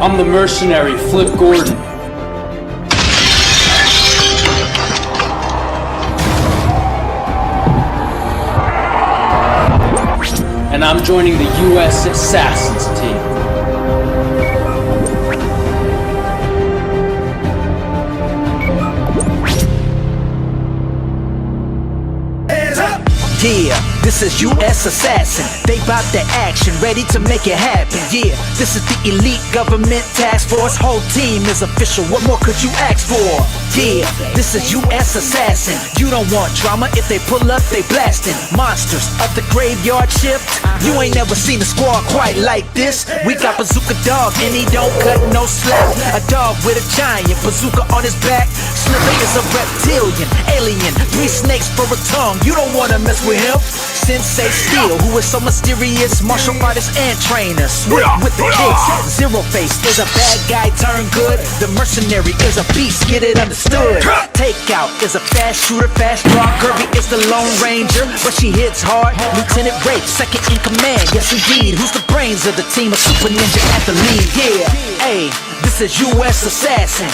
I'm the mercenary, Flip Gordon. And I'm joining the U.S. Assassins team. Yeah, this is U.S. Assassin. They bout the action, ready to make it happen. Yeah, this is the elite government task force. Whole team is official, what more could you ask for? Yeah, this is U.S. Assassin. You don't want drama, if they pull up, they blasting. Monsters of the graveyard shift. You ain't never seen a squad quite like this. We got Bazooka Dog, and he don't cut no slack. A dog with a giant bazooka on his back. Slither is a reptilian, alien, 3 snakes for a tongue. You don't wanna mess with him. Sensei Steel, who is so mysterious, martial artist and trainer, swift with the kicks. Zero Face is a bad guy turned good. The mercenary is a beast, get it understood. Takeout is a fast shooter, fast draw. Kirby is the Lone Ranger, but she hits hard. Lieutenant Rafe, second in command, yes indeed. Who's the brains of the team? A super ninja at the lead. Yeah, hey, this is U.S. Assassin.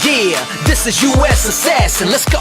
Yeah, this is U.S. Assassin. Let's go.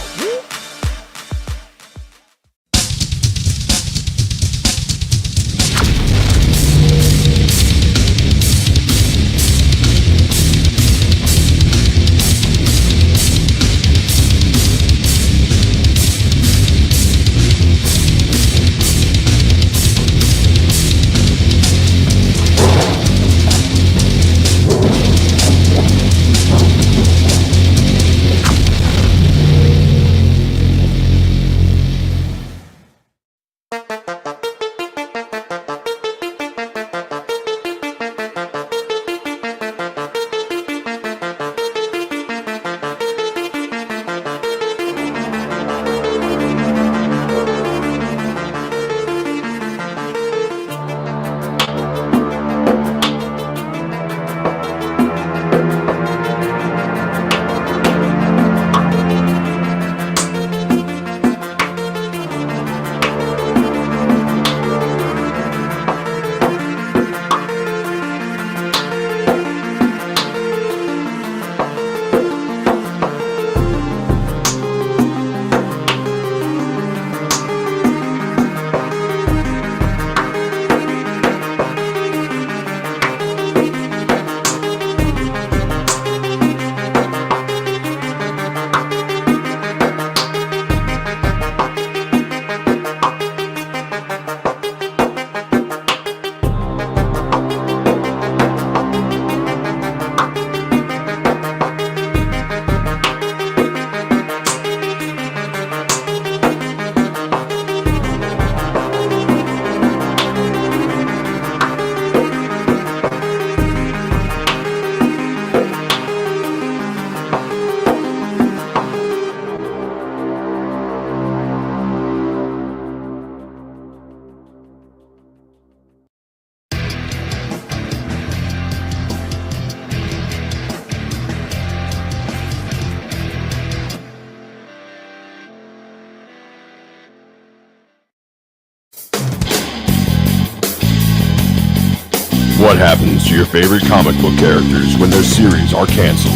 What happens to your favorite comic book characters when their series are canceled?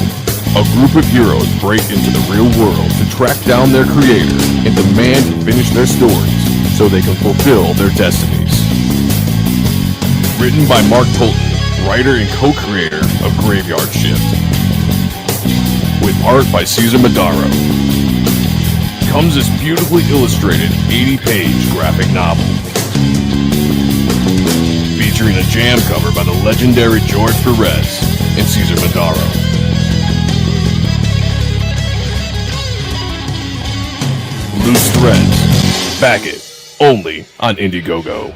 A group of heroes break into the real world to track down their creator and demand to finish their stories so they can fulfill their destinies. Written by Mark Tolton, writer and co-creator of Graveyard Shift. With art by Cesar Madaro. Comes this beautifully illustrated 80-page graphic novel. Featuring a jam cover by the legendary George Perez and Cesar Madaro. Loose Threads. Back it. Only on Indiegogo.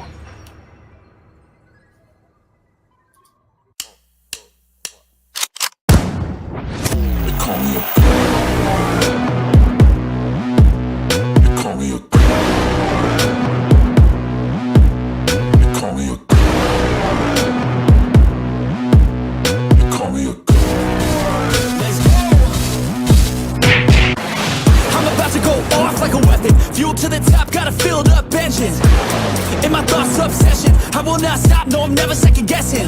Fuel to the top, got a filled up engine. In my thoughts will not stop, no, I'm never second guessing.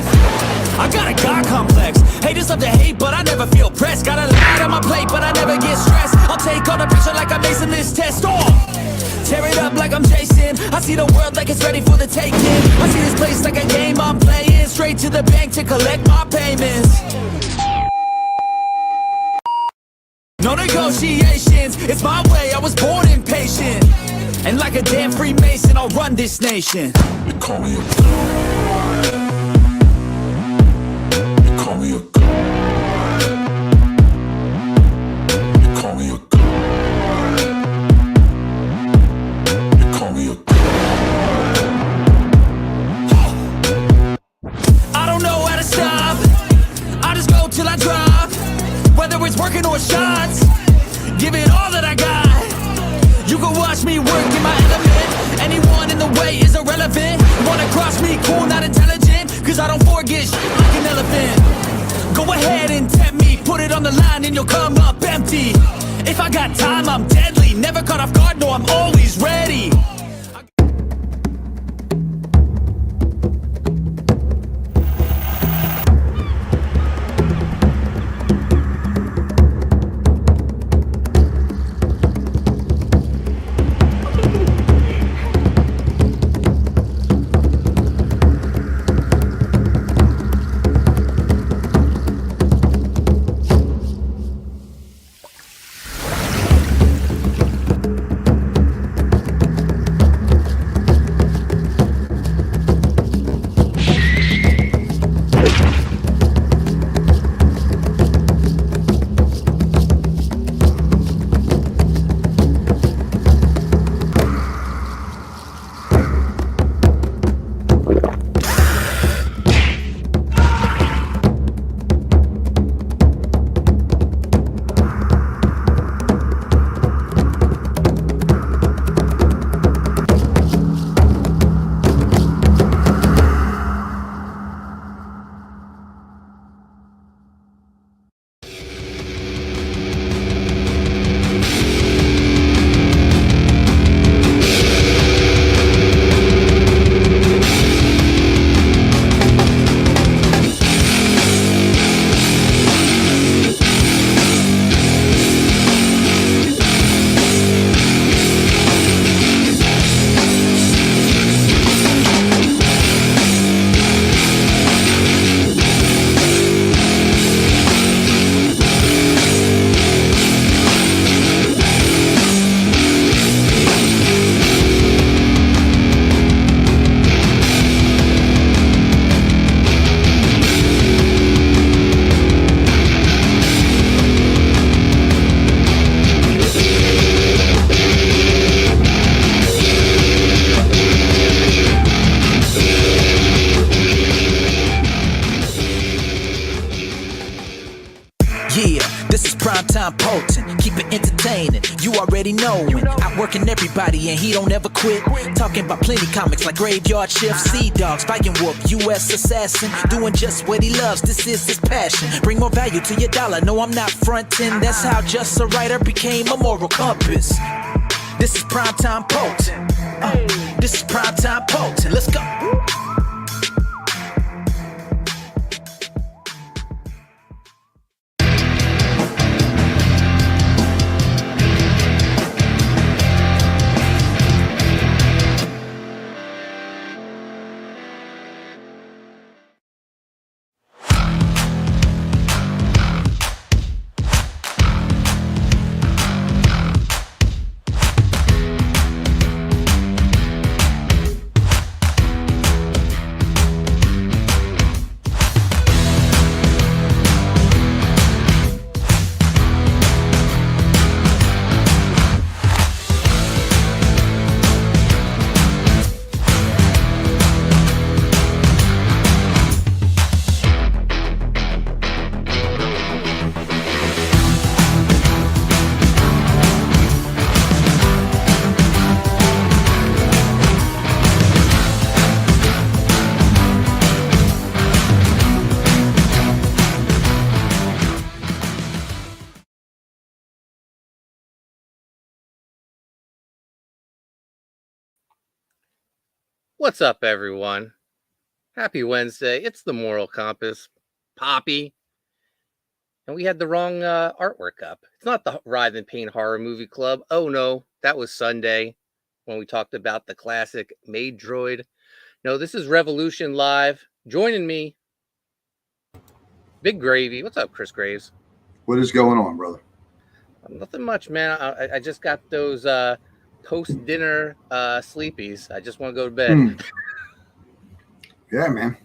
I got a God complex. Haters love to hate, but I never feel pressed. Got a lot on my plate, but I never get stressed. I'll take all the pressure like I'm acing this test. Tear it up like I'm Jason. I see the world like it's ready for the taking. I see this place like a game I'm playing. Straight to the bank to collect my payments. No negotiations, it's my way, I was born impatient. And like a damn Freemason, I'll run this nation. They call me a god. They call me a god. They call me a god. They call me a god. I don't know how to stop, I just go till I drop. Whether it's working or shots, give it all that I got. You can watch me work in my element. Anyone in the way is irrelevant. Wanna cross me, cool, not intelligent. Cause I don't forget shit like an elephant. Go ahead and tempt me, put it on the line and you'll come up empty. If I got time, I'm deadly. Never caught off guard, no, I'm always ready. Primetime potent, keep it entertaining. You already knowin', outworking everybody and he don't ever quit. Talking about plenty comics like Graveyard Shift, Sea Dog, Spike and Whoop, U.S. Assassin, doing just what he loves. This is his passion. Bring more value to your dollar. No, I'm not frontin'. That's how just a writer became a moral compass. This is Primetime Potent. This is Primetime Potent. Let's go. What's up, everyone? Happy Wednesday. It's the Moral Compass, Poppy. And we had the wrong artwork up. It's not the Writhe in Pain Horror Movie Club. Oh, no. That was Sunday when we talked about the classic Maid Droid. No, this is Revolution Live. Joining me, Big Gravy. What's up, Chris Graves? What is going on, brother? Nothing much, man. I just got those post-dinner sleepies. I just want to go to bed. Yeah, man.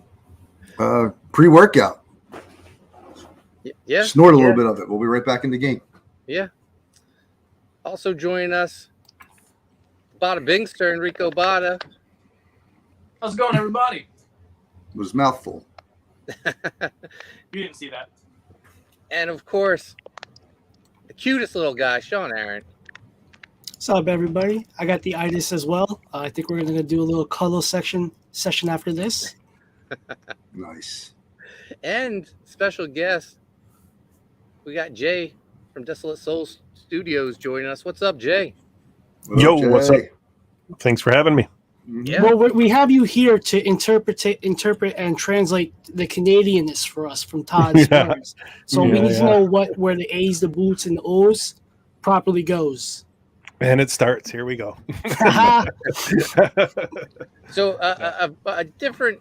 Pre-workout. Yeah. Snort a little bit of it. We'll be right back in the game. Yeah. Also joining us, Bada Bingster, Enrico Bada. How's it going, everybody? It was mouthful. You didn't see that. And of course, the cutest little guy, Sean Aaron. What's up, everybody? I got the itis as well. I think we're going to do a little color session after this. Nice. And special guest, we got Jay from Desolate Souls Studios joining us. What's up, Jay? Yo, Jay? what's up? Thanks for having me. Yeah. Well, we have you here to interpret and translate the Canadianness for us from Todd's Yeah. words. So we need to know where the A's, the boots, and the O's properly goes. And it starts. Here we go. So a different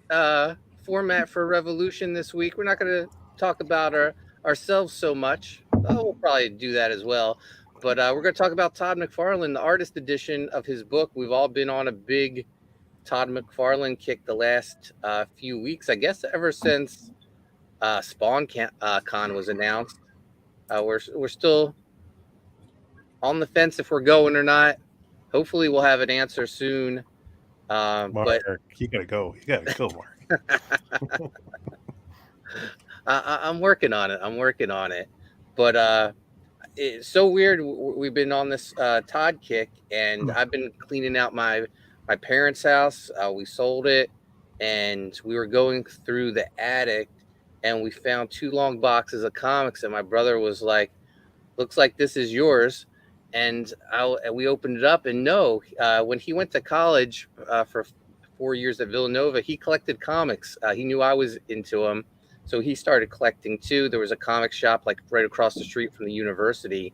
format for Revolution this week. We're not going to talk about ourselves so much. We'll probably do that as well. But we're going to talk about Todd McFarlane, the artist edition of his book. We've all been on a big Todd McFarlane kick the last few weeks, I guess, ever since Spawn Con was announced. We're still on the fence if we're going or not. Hopefully, we'll have an answer soon. Mark, But you gotta go. You gotta go, Mark. I'm working on it. But it's so weird. We've been on this Todd kick, and I've been cleaning out my parents' house. We sold it, and we were going through the attic, and we found 2 long boxes of comics, and my brother was like, "Looks like this is yours." And we opened it up, and no, when he went to college for 4 years at Villanova, he collected comics. He knew I was into them, so he started collecting too. There was a comic shop like right across the street from the university,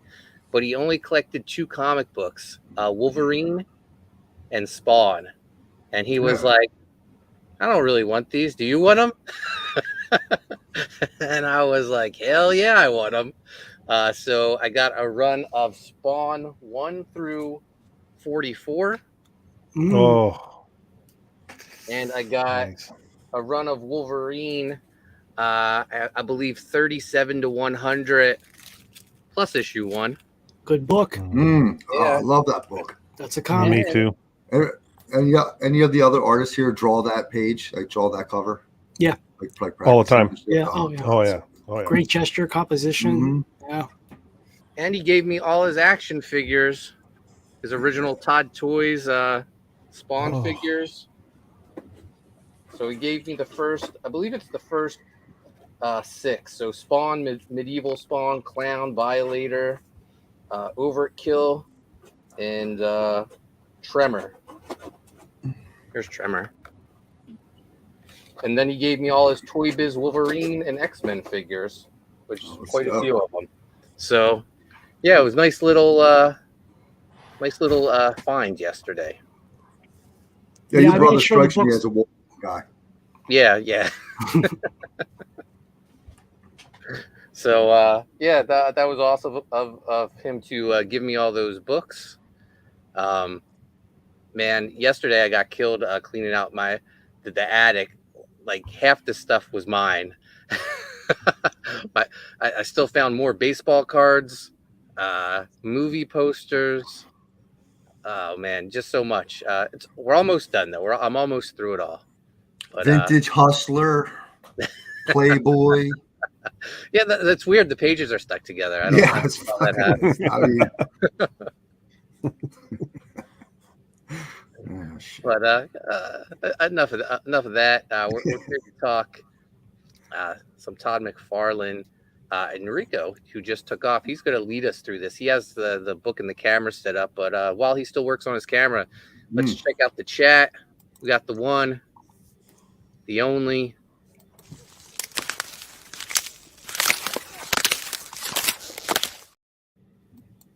but he only collected 2 comic books, Wolverine and Spawn. And he was like, "I don't really want these. Do you want them?" And I was like, "Hell yeah, I want them." So I got a run of Spawn 1 through 44. Oh, And I got nice. a run of Wolverine, I believe 37 to 100 plus issue 1. Good book. Oh, I love that book. That's a comic. Me too. And yeah, any of the other artists here draw that page, like draw that cover? Yeah. Like All the time. Yeah. Oh, yeah. Oh yeah. Oh yeah. Great gesture, composition. Yeah. And he gave me all his action figures, his original Todd Toys Spawn figures. So he gave me the first, I believe it's the first 6. So Spawn, Medieval Spawn, Clown, Violator, Overkill, and Tremor. Here's Tremor. And then he gave me all his Toy Biz Wolverine and X-Men figures, which is quite a few of them. So, yeah, it was nice little find yesterday. Yeah, Yeah, your I brother made sure the strikes me books- as a wolf guy. Yeah. So, yeah, that was awesome of him to give me all those books. Man, yesterday I got killed cleaning out the attic. Like half the stuff was mine. I still found more baseball cards, movie posters. Oh man, just so much. We're almost done though. I'm almost through it all. But, Vintage Hustler, Playboy. Yeah, that's weird. The pages are stuck together. I don't know how that happens. But enough of that. We're here to talk some Todd McFarlane. Enrico, who just took off, he's going to lead us through this. He has the book and the camera set up, but while he still works on his camera, let's check out the chat. We got the one, the only.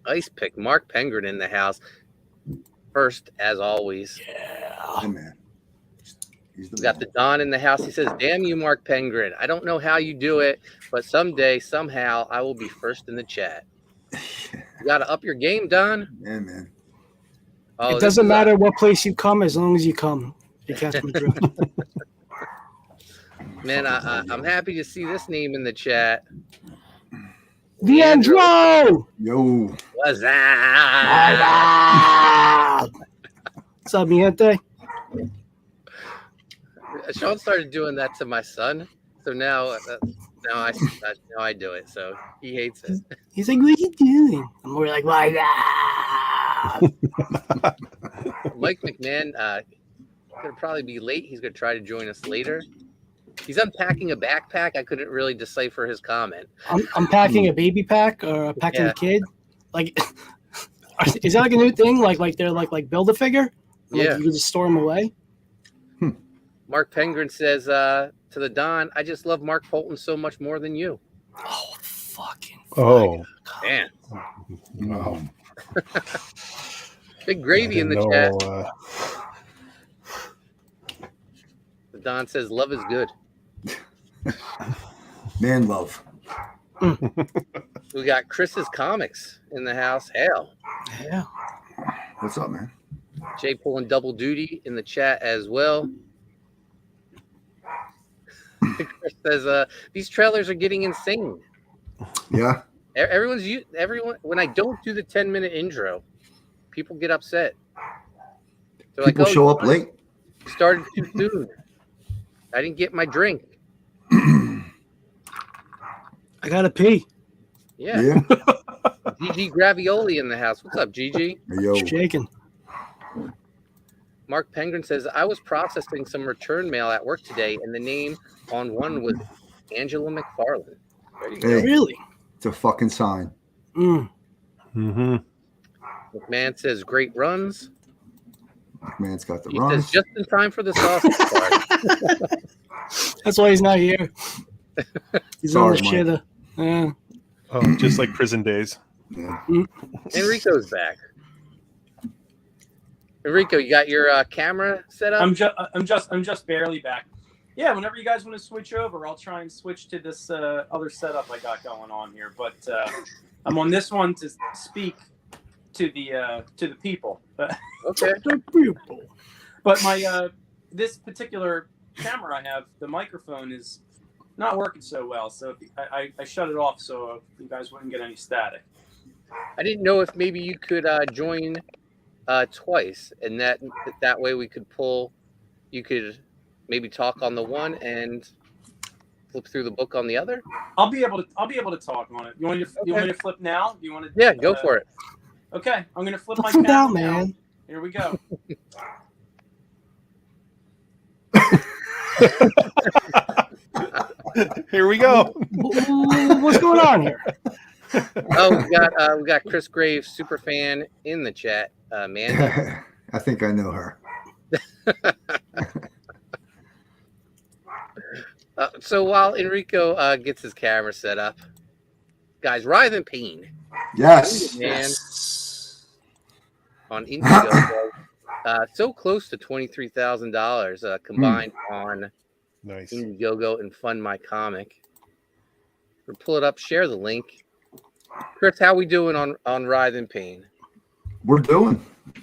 Ice pick, Mark Pengrin in the house. First, as always. Yeah, man. He's We the got man. the Don in the house. He says, "Damn you, Mark Pengrin. I don't know how you do it, but someday, somehow, I will be first in the chat." You got to up your game, Don. Yeah, man. Oh, It this doesn't is matter what place you come as long as you come. You catch my drift. Man, I'm happy to see this name in the chat. Leandro! Yo. What's that? What's up, mi gente? Sean started doing that to my son, so now I do it. So he hates it. He's like, what are you doing? And we're like, why not? Mike McMahon gonna probably be late. He's gonna try to join us later. He's unpacking a backpack. I couldn't really decipher his comment. I'm packing a baby pack or packing Yeah. a kid. Like, is that like a new thing? Like they're like build a figure? Like, Yeah. you can just store them away. Mark Pengrin says to the Don, "I just love Mark Polton so much more than you." Oh, fucking. Oh, Man, wow. big gravy in the No, chat. The Don says, "Love is good." Man love. We got Chris's Comics in the house. Hell, Yeah. What's up, man? Jay pulling double duty in the chat as well. Chris says, "These trailers are getting insane. Yeah. Everyone. When I don't do the 10-minute intro, people get upset. They're People like, "Oh, show you up late. started too soon. I didn't get my drink." I gotta pee. Yeah. Yeah. GG Gravioli in the house. What's up, GG? Hey, yo. Shaking. Mark Pengrin says, "I was processing some return mail at work today, and the name on one was Angela McFarlane." There you go. Hey. Really? It's a fucking sign. Mm. Mm-hmm. McMahon says, "Great runs." Man's got the He runs. says, "Just in time for the sausage party." That's why he's not here. He's on the Sorry, Mike. shitter. Yeah. Oh, just like prison days. Yeah. Enrico's back. Enrico, you got your camera set up? I'm just barely back. Yeah, whenever you guys want to switch over, I'll try and switch to this other setup I got going on here. But I'm on this one to speak to the people. Okay. But my this particular camera I have, the microphone is not working so well. So I shut it off so you guys wouldn't get any static. I didn't know if maybe you could join twice, and that way we could pull. You could maybe talk on the one and flip through the book on the other. I'll be able to talk on it. You want me to flip now? Do you want to? Yeah, go for it. Okay, I'm gonna flip my Flip camera out, now. man. Here we go. Here we go. What's going on here? Oh, we got Chris Graves, super fan, in the chat. Man, I think I know her. so while Enrico gets his camera set up, guys, Writhe and Pain, Yes. man, on Indiegogo, so close to $23,000 combined on Nice. Indiegogo and Fund My Comic. We'll pull it up, share the link. Chris, how we doing on Writhe and Pain? We're doing.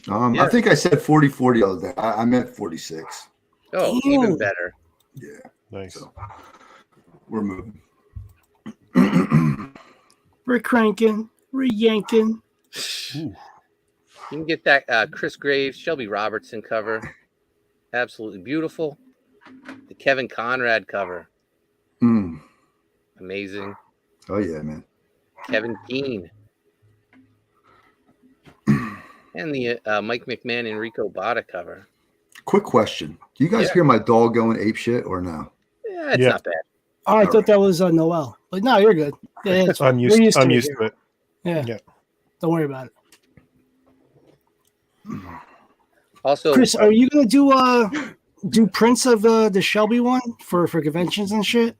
Yeah. I think I said 40-40 the other day. I meant 46. Oh, Damn. even better. Yeah. Nice. So we're moving. We're cranking. We're yanking. You can get that Chris Graves, Shelby Robertson cover. Absolutely beautiful. The Kevin Conrad cover. Mm. Amazing. Oh, yeah, man. Kevin Keane. And the Mike McMahon Enrico Botta cover. Quick question. Do you guys Yeah. hear my dog going ape shit or no? Yeah, it's Yeah. not bad. Oh, I thought that was Noel. But no, you're good. Yeah, it's, I'm we're used to to it. Yeah. Yeah. Don't worry about it. Also, Chris, are you gonna do do prints of the Shelby one for conventions and shit?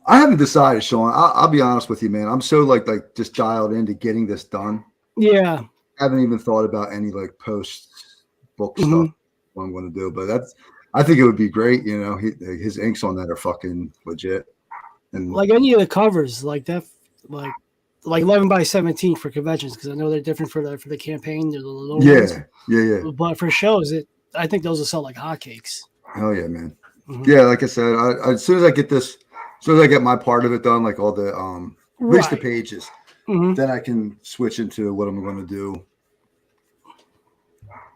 I haven't decided, Sean. I'll be honest with you, man. I'm so like just dialed into getting this done. Yeah. I haven't even thought about any like post book Mm-hmm. stuff what I'm going to do, but I think it would be great. You know, his inks on that are fucking legit. And Like any of the covers, like that, like 11 by 17 for conventions, because I know they're different for the campaign. They're the little ones. yeah. But for shows, I think those will sell like hotcakes. Hell yeah, man. Mhm. Yeah, like I said, as soon as I get this, as soon as I get my part of it done, like all the at least the Right. pages, Mhm. then I can switch into what I'm going to do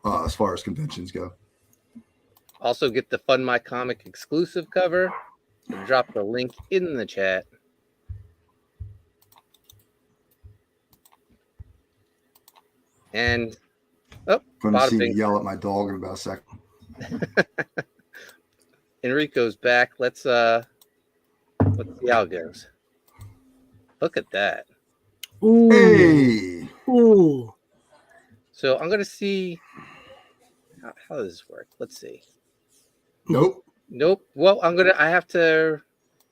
as far as conventions go. Also, get the Fund My Comic exclusive cover. I'll drop the link in the chat. And Going to bada see me bing. yell at my dog in about a second. Enrico's back. Let's see how it goes. Look at that. Ooh. Hey, Ooh. So I'm gonna see how does this work. Let's see. nope. Nope. Well, I have to.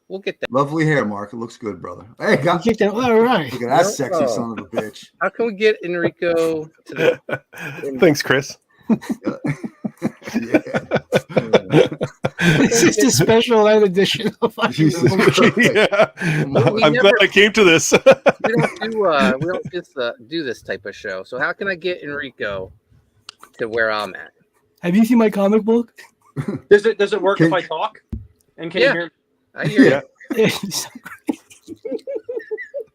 We'll get that. Lovely hair, Mark. It looks good, brother. Hey, You got, kicked that. All right. look at that No. sexy son of a bitch. How can we get Enrico to the? Thanks, Chris. Yeah. This is the special light edition of Jesus fucking Christ. Yeah. We I'm never- glad I came to this. We don't just do this type of show. So how can I get Enrico to where I'm at? Have you seen my comic book? Does it work if Can- I talk? And can Yeah. you hear? I hear Yeah. It's you.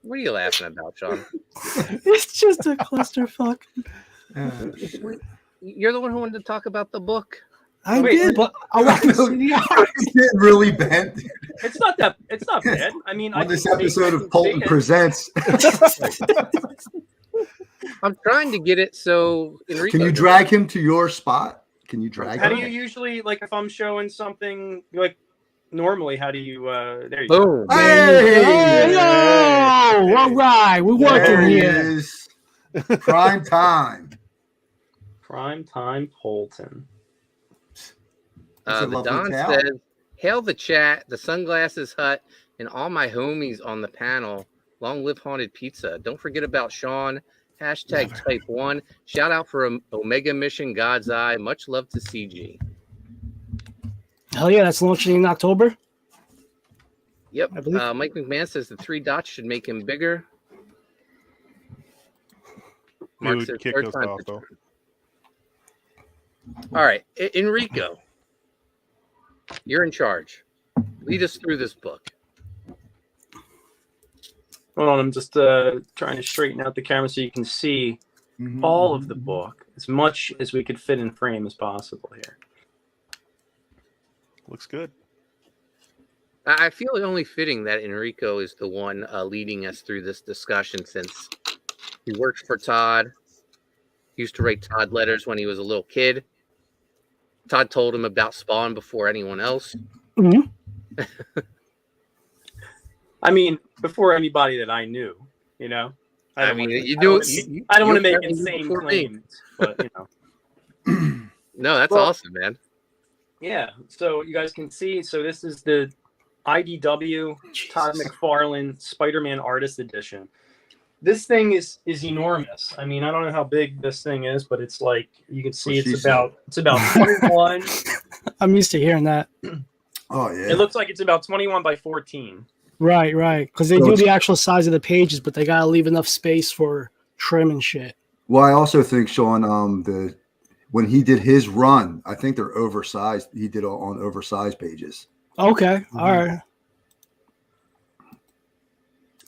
What are you laughing about, Sean? just a clusterfuck. You're the one who wanted to talk about the book. I Wait, did, but I want to see the art. It's getting really bent It's not that. It's not bad. I mean, on this can see- episode I of can Polton see it. Presents. I'm trying to get it so Enrico. Can you drag him to your spot? Can you drag How him? do you usually like if I'm showing something like normally? How do you? There you go. Boom. Hey! Yo! All right, we're There working he here. is. Prime time. Prime time Polton. That's a The lovely Don towel. says, "Hail the chat, the Sunglasses Hut, and all my homies on the panel. Long live Haunted Pizza. Don't forget about Sean. Hashtag Type 1. Shout out for Omega Mission God's Eye. Much love to CG." Hell yeah, that's launching in October. Yep. I believe- Mike McMahon says the 3 dots should make him bigger. We Mark would says kick third us time off, for though. sure. All right, Enrico, you're in charge. Lead us through this book. Hold on, I'm just trying to straighten out the camera so you can see all of the book as much as we could fit in frame as possible here. Looks good. I feel it only fitting that Enrico is the one leading us through this discussion since he worked for Todd. He used to write Todd letters when he was a little kid. Todd told him about Spawn before anyone else. Mhm. I mean, before anybody that I knew, you know. I don't mean, wanna- you I do don't it. wanna make- you- I don't want to you make apparently insane before me. claims, but you know. No, that's Well- awesome, man. Yeah, so you guys can see. So this is the IDW Todd McFarlane Spider-Man Artist Edition. This thing is enormous. I mean, I don't know how big this thing is, but it's like you can see What she it's about 21. I'm used to hearing that. Oh yeah. It looks like it's about 21 by 14. Right, right. Because they So do it's- the actual size of the pages, but they gotta leave enough space for trim and shit. Well, I also think Sean, when he did his run, I think they're oversized. He did it on oversized pages. Okay, all right.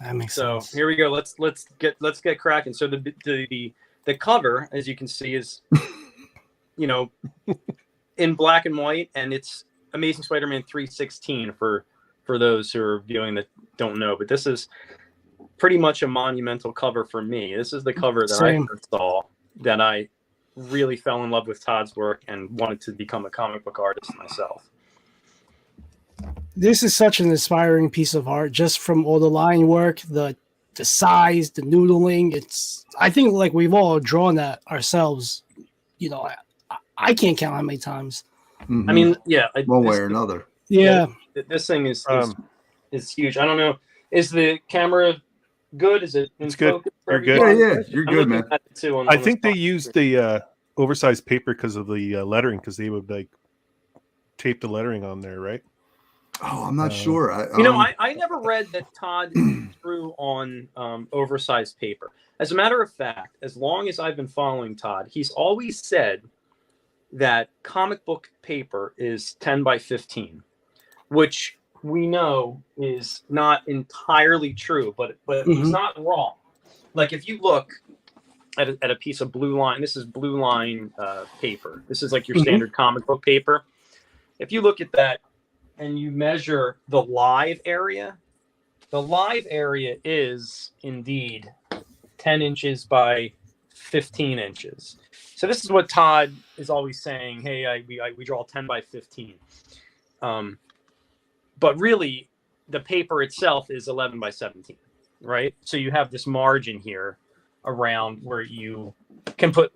That makes So sense. here we go. Let's get cracking. So the cover, as you can see, is you know in black and white, and it's Amazing Spider-Man 316 for those who are viewing that don't know. But this is pretty much a monumental cover for me. This is the cover that Same. I first saw that I really fell in love with Todd's work and wanted to become a comic book artist myself. This is such an inspiring piece of art, just from all the line work, the size, the noodling. I think like we've all drawn that ourselves. You know, I can't count how many times. Mhm. I mean, yeah, one way or another. Yeah. This thing is huge. I don't know. Is the camera good? Is it in It's good. focus? You're good. Yeah, you're I'm good, looking man. at it too on I the think they spot. used the oversized paper because of the lettering, because they would like tape the lettering on there, right? Oh, I'm not sure. I never read that Todd drew on oversized paper. As a matter of fact, as long as I've been following Todd, he's always said that comic book paper is 10 by 15, which we know is not entirely true, but he's not wrong. Like if you look at a piece of blue line, this is blue line paper. This is like your standard comic book paper. If you look at that and you measure the live area is indeed 10 inches by 15 inches. So this is what Todd is always saying. Hey, we draw 10 by 15. But really, the paper itself is 11 by 17, right? So you have this margin here around where you can put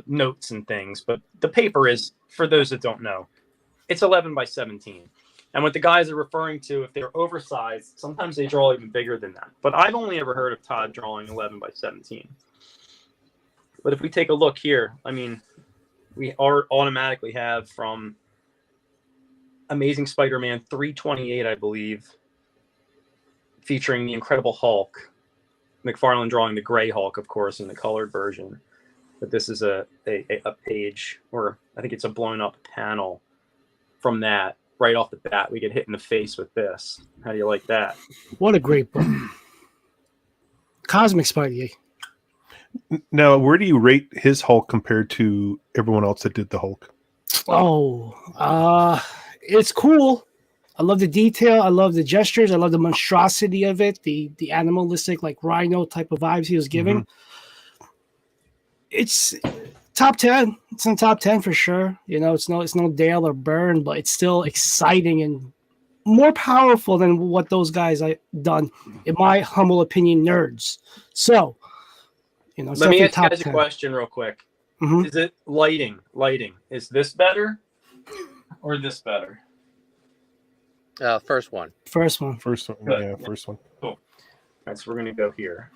notes and things. But the paper is, for those that don't know, it's 11 by 17. And what the guys are referring to, if they're oversized, sometimes they draw even bigger than that. But I've only ever heard of Todd drawing 11 by 17. But if we take a look here, I mean, we automatically have from Amazing Spider-Man 328, I believe, featuring the Incredible Hulk. McFarlane drawing the gray Hulk, of course, in the colored version. But this is a page, or I think it's a blown up panel from that. Right off the bat, we get hit in the face with this. How do you like that? What a great book. Cosmic Spidey. Now, where do you rate his Hulk compared to everyone else that did the Hulk? It's cool. I love the detail. I love the gestures. I love the monstrosity of it. The animalistic, like rhino type of vibes he was giving. It's top 10. It's in top 10 for sure. It's no Dale or Byrne, but it's still exciting and more powerful than what those guys done, in my humble opinion, nerds. So, let me ask you guys a question real quick. Is it lighting? Is this better or this better? First one. First one. Yeah, first one. Cool. All right, so we're gonna go here.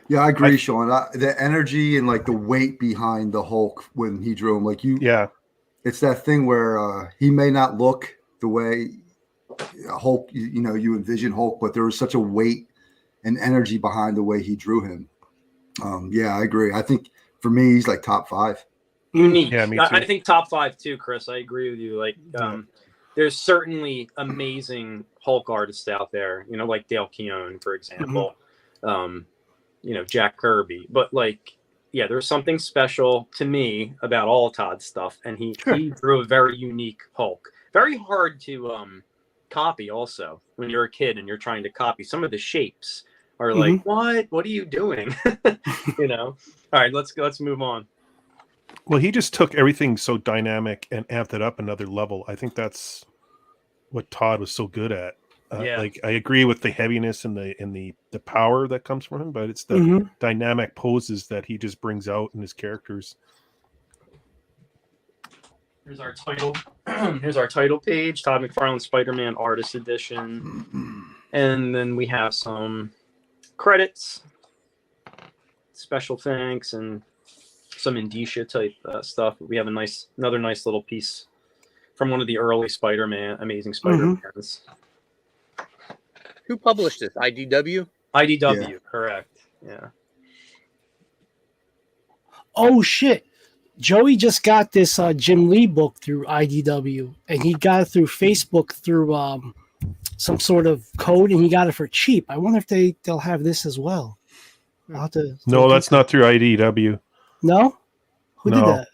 Yeah, I agree, Sean. The energy and like the weight behind the Hulk when he drew him, it's that thing where he may not look the way Hulk, you envision Hulk, but there was such a weight and energy behind the way he drew him. Yeah, I agree. I think for me, he's like top 5. Unique. Yeah, me too. I think top 5 too, Chris. I agree with you. Like, there's certainly amazing Hulk artists out there. Like Dale Keown, for example. Jack Kirby. But there's something special to me about all Todd's stuff, and he drew a very unique Hulk. Very hard to copy. Also, when you're a kid and you're trying to copy, some of the shapes are like, what are you doing? All right, let's move on. Well, he just took everything so dynamic and amped it up another level. I think that's what Todd was so good at. I agree with the heaviness and the power that comes from him, but it's the dynamic poses that he just brings out in his characters. Here's our title. Here's our title page, Todd McFarlane Spider-Man Artist Edition. And then we have some credits, special thanks, and some indicia type stuff. We have another nice little piece from one of the early Amazing Spider-Mans. Who published this? IDW? IDW, correct. Yeah. Oh, shit. Joey just got this Jim Lee book through IDW, and he got it through Facebook through some sort of code, and he got it for cheap. I wonder if they'll have this as well. No, that's not through IDW. No? Who did that?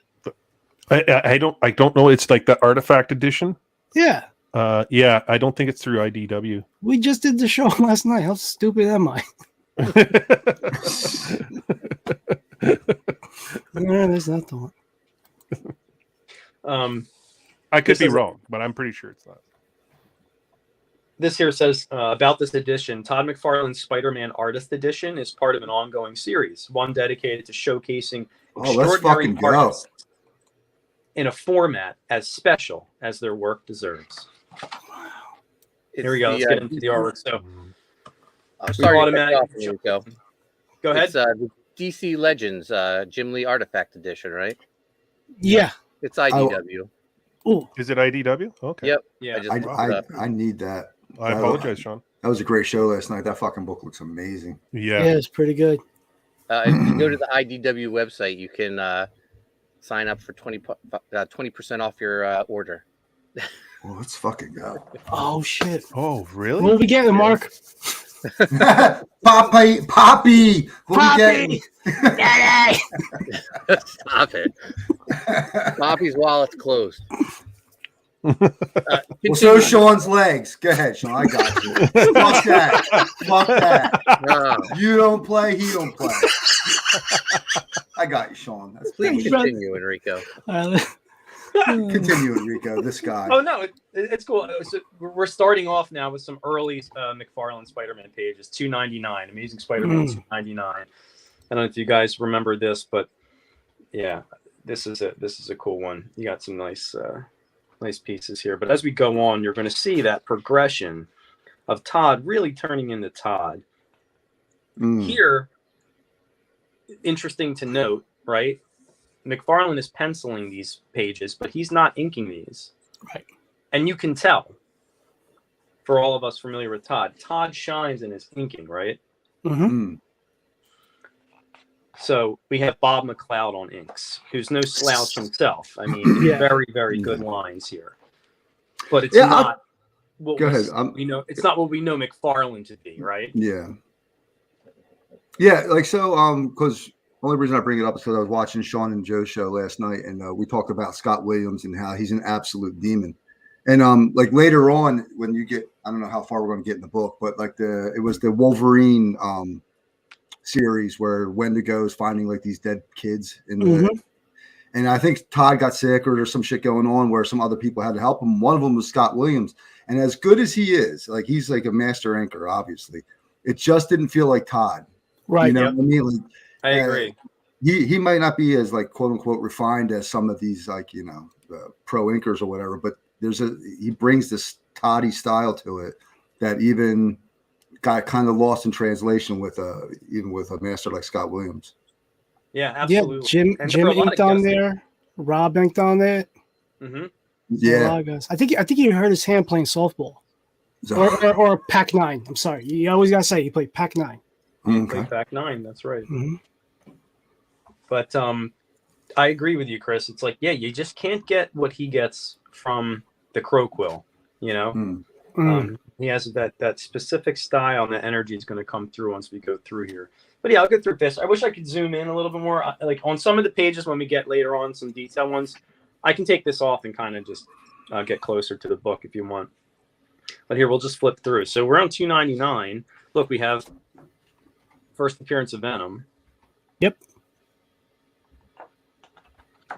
I don't know. It's like the Artifact edition. Yeah. I don't think it's through IDW. We just did the show last night. How stupid am I? No, that's not the one. I could be wrong, but I'm pretty sure it's not. This here says about this edition, Todd McFarlane Spider-Man Artist Edition is part of an ongoing series, one dedicated to showcasing extraordinary artists. in a format as special as their work deserves. Here we go. Let's get into the artwork. So, I'm sorry. automatic. Go ahead. It's the DC Legends Jim Lee Artifact Edition, right? Yeah. It's IDW. Oh, is it IDW? Okay. Yep. Yeah. I need that. I apologize, Sean. That was a great show last night. That fucking book looks amazing. Yeah. Yeah, it's pretty good. If you go to the IDW website, you can sign up for 20% off your order. Well, let's fucking go. Oh shit. Oh, really? What are we getting, Mark? Poppy. What are we getting? Daddy! Stop it. Poppy's wallet's closed. Well, so Sean's legs. Go ahead, Sean. I got you. Fuck that. Fuck that. No. You don't play. He don't play. I got you, Sean. Please continue, Enrico. Continue, Enrico. This guy. Oh no, it's cool. So we're starting off now with some early McFarlane Spider-Man pages. $2.99. Amazing Spider-Man $2.99. I don't know if you guys remember this, but yeah, this is a cool one. You got some nice pieces here. But as we go on, you're going to see that progression of Todd really turning into Todd. Here, interesting to note, right? McFarlane is penciling these pages, but he's not inking these. Right. And you can tell, for all of us familiar with Todd, Todd shines in his inking, right? Mm-hmm. So we have Bob McLeod on inks, who's no slouch himself. I mean, very, very good lines here. But it's not what we know. It's not what we know McFarlane to be, right? Yeah. Yeah, like so. Because the only reason I bring it up is because I was watching Sean and Joe's show last night, and we talked about Scott Williams and how he's an absolute demon. And like later on, when you get, I don't know how far we're going to get in the book, but like it was the Wolverine series where Wendigo's finding like these dead kids in the, and I think Todd got sick or there's some shit going on where some other people had to help him. One of them was Scott Williams, and as good as he is, like he's like a master inker, obviously, it just didn't feel like Todd. Right. You know what I mean? Like, I agree. He might not be as like quote unquote refined as some of these like pro inkers or whatever, but he brings this Toddy style to it that even got kind of lost in translation with even with a master like Scott Williams. Yeah, absolutely. Yeah, Jim inked on there. Rob inked on it. Mm-hmm. Yeah, I think you hurt his hand playing softball, or Pac-9. I'm sorry, you always gotta say he played Pac-9. Played Pac-9. That's right. Mm-hmm. But I agree with you, Chris. It's like, yeah, you just can't get what he gets from the Crow Quill. You know, he has that specific style, and the energy is going to come through once we go through here. But yeah, I'll go through this. I wish I could zoom in a little bit more. Like on some of the pages when we get later on some detail ones, I can take this off and kind of just get closer to the book if you want. But here, we'll just flip through. So we're on $2.99. Look, we have first appearance of Venom. Yep.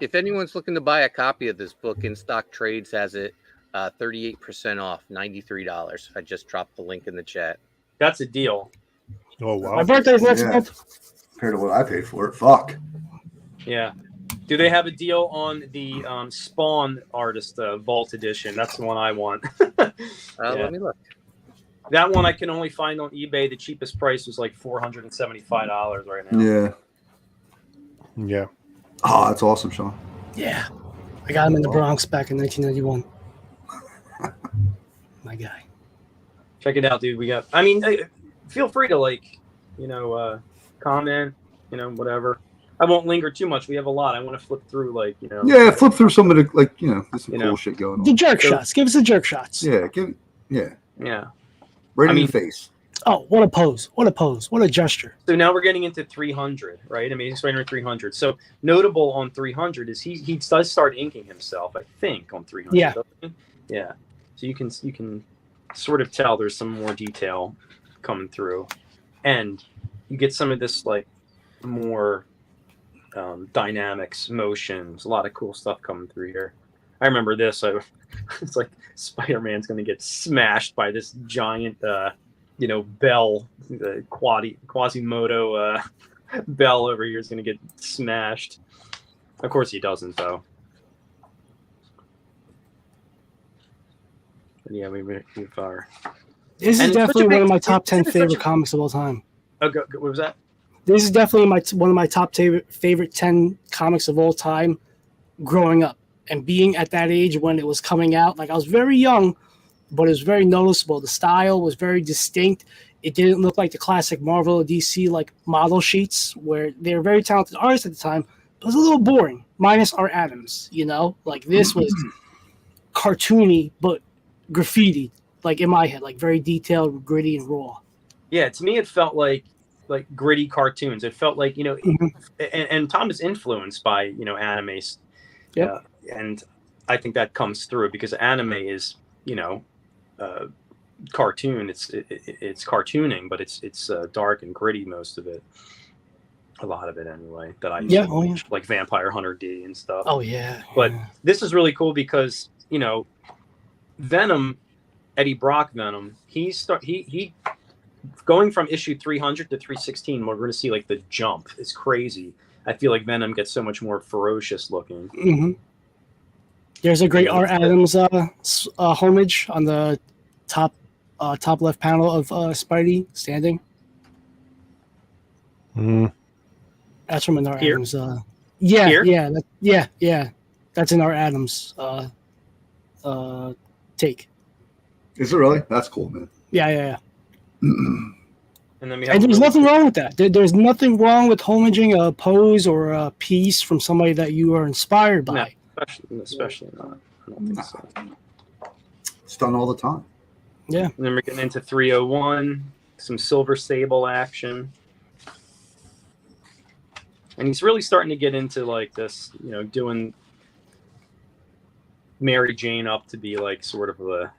If anyone's looking to buy a copy of this book, In Stock Trades has it 38% off, $93. I just dropped the link in the chat. That's a deal. Oh, wow. My birthday's next month. Compared to what I paid for it. Fuck. Yeah. Do they have a deal on the Spawn Artist Vault Edition? That's the one I want. Let me look. That one I can only find on eBay. The cheapest price was like $475 right now. Yeah. Yeah. Oh, that's awesome, Sean. Yeah. I got him in the Bronx back in 1991. My guy. Check it out, dude. I mean, feel free to comment, whatever. I won't linger too much. We have a lot. I want to flip through, Yeah, flip through some of the, there's some cool shit going on. The jerk shots. Give us the jerk shots. Yeah, Yeah. Right in the face. Oh, what a pose. What a pose. What a gesture. So now we're getting into 300, right? Amazing Spider-Man 300. So notable on 300 is he does start inking himself, I think, on 300. Yeah. Yeah. So you can sort of tell there's some more detail coming through. And you get some of this, more dynamics, motions, a lot of cool stuff coming through here. I remember this. It's like Spider-Man's going to get smashed by this giant, Bell, the Quasimodo Bell over here is going to get smashed. Of course he doesn't, though. Yeah, we've This is and definitely one of my top 10 it's such favorite a- comics of all time. Oh, what was that? This is definitely one of my top favorite 10 comics of all time growing up and being at that age when it was coming out. Like, I was very young, but it was very noticeable. The style was very distinct. It didn't look like the classic Marvel or DC like model sheets where they were very talented artists at the time. But it was a little boring, minus Art Adams, you know? Like, this was cartoony, but graffiti, like in my head, like very detailed, gritty, and raw. Yeah, to me, it felt like gritty cartoons. It felt like, and Tom is influenced by, anime. Yeah. And I think that comes through because anime is, cartoon. It's cartooning, but it's dark and gritty, most of it. A lot of it anyway, that I used to watch, like Vampire Hunter D and stuff. Oh, yeah. But this is really cool because, Venom, Eddie Brock Venom, he going from issue 300 to 316, we're going to see like the jump is crazy. I feel like Venom gets so much more ferocious looking. Mm-hmm. There's a great Art Adams homage on the top left panel of Spidey standing. That's from an Art Adams. Yeah. That's an Art Adams take. Is it really? That's cool, man. Yeah. And then there's nothing wrong with that. There's nothing wrong with homaging a pose or a piece from somebody that you are inspired by. No, especially not. I don't think so. It's done all the time. Yeah. And then we're getting into 301, some Silver Sable action. And he's really starting to get into like this, doing Mary Jane up to be like sort of a,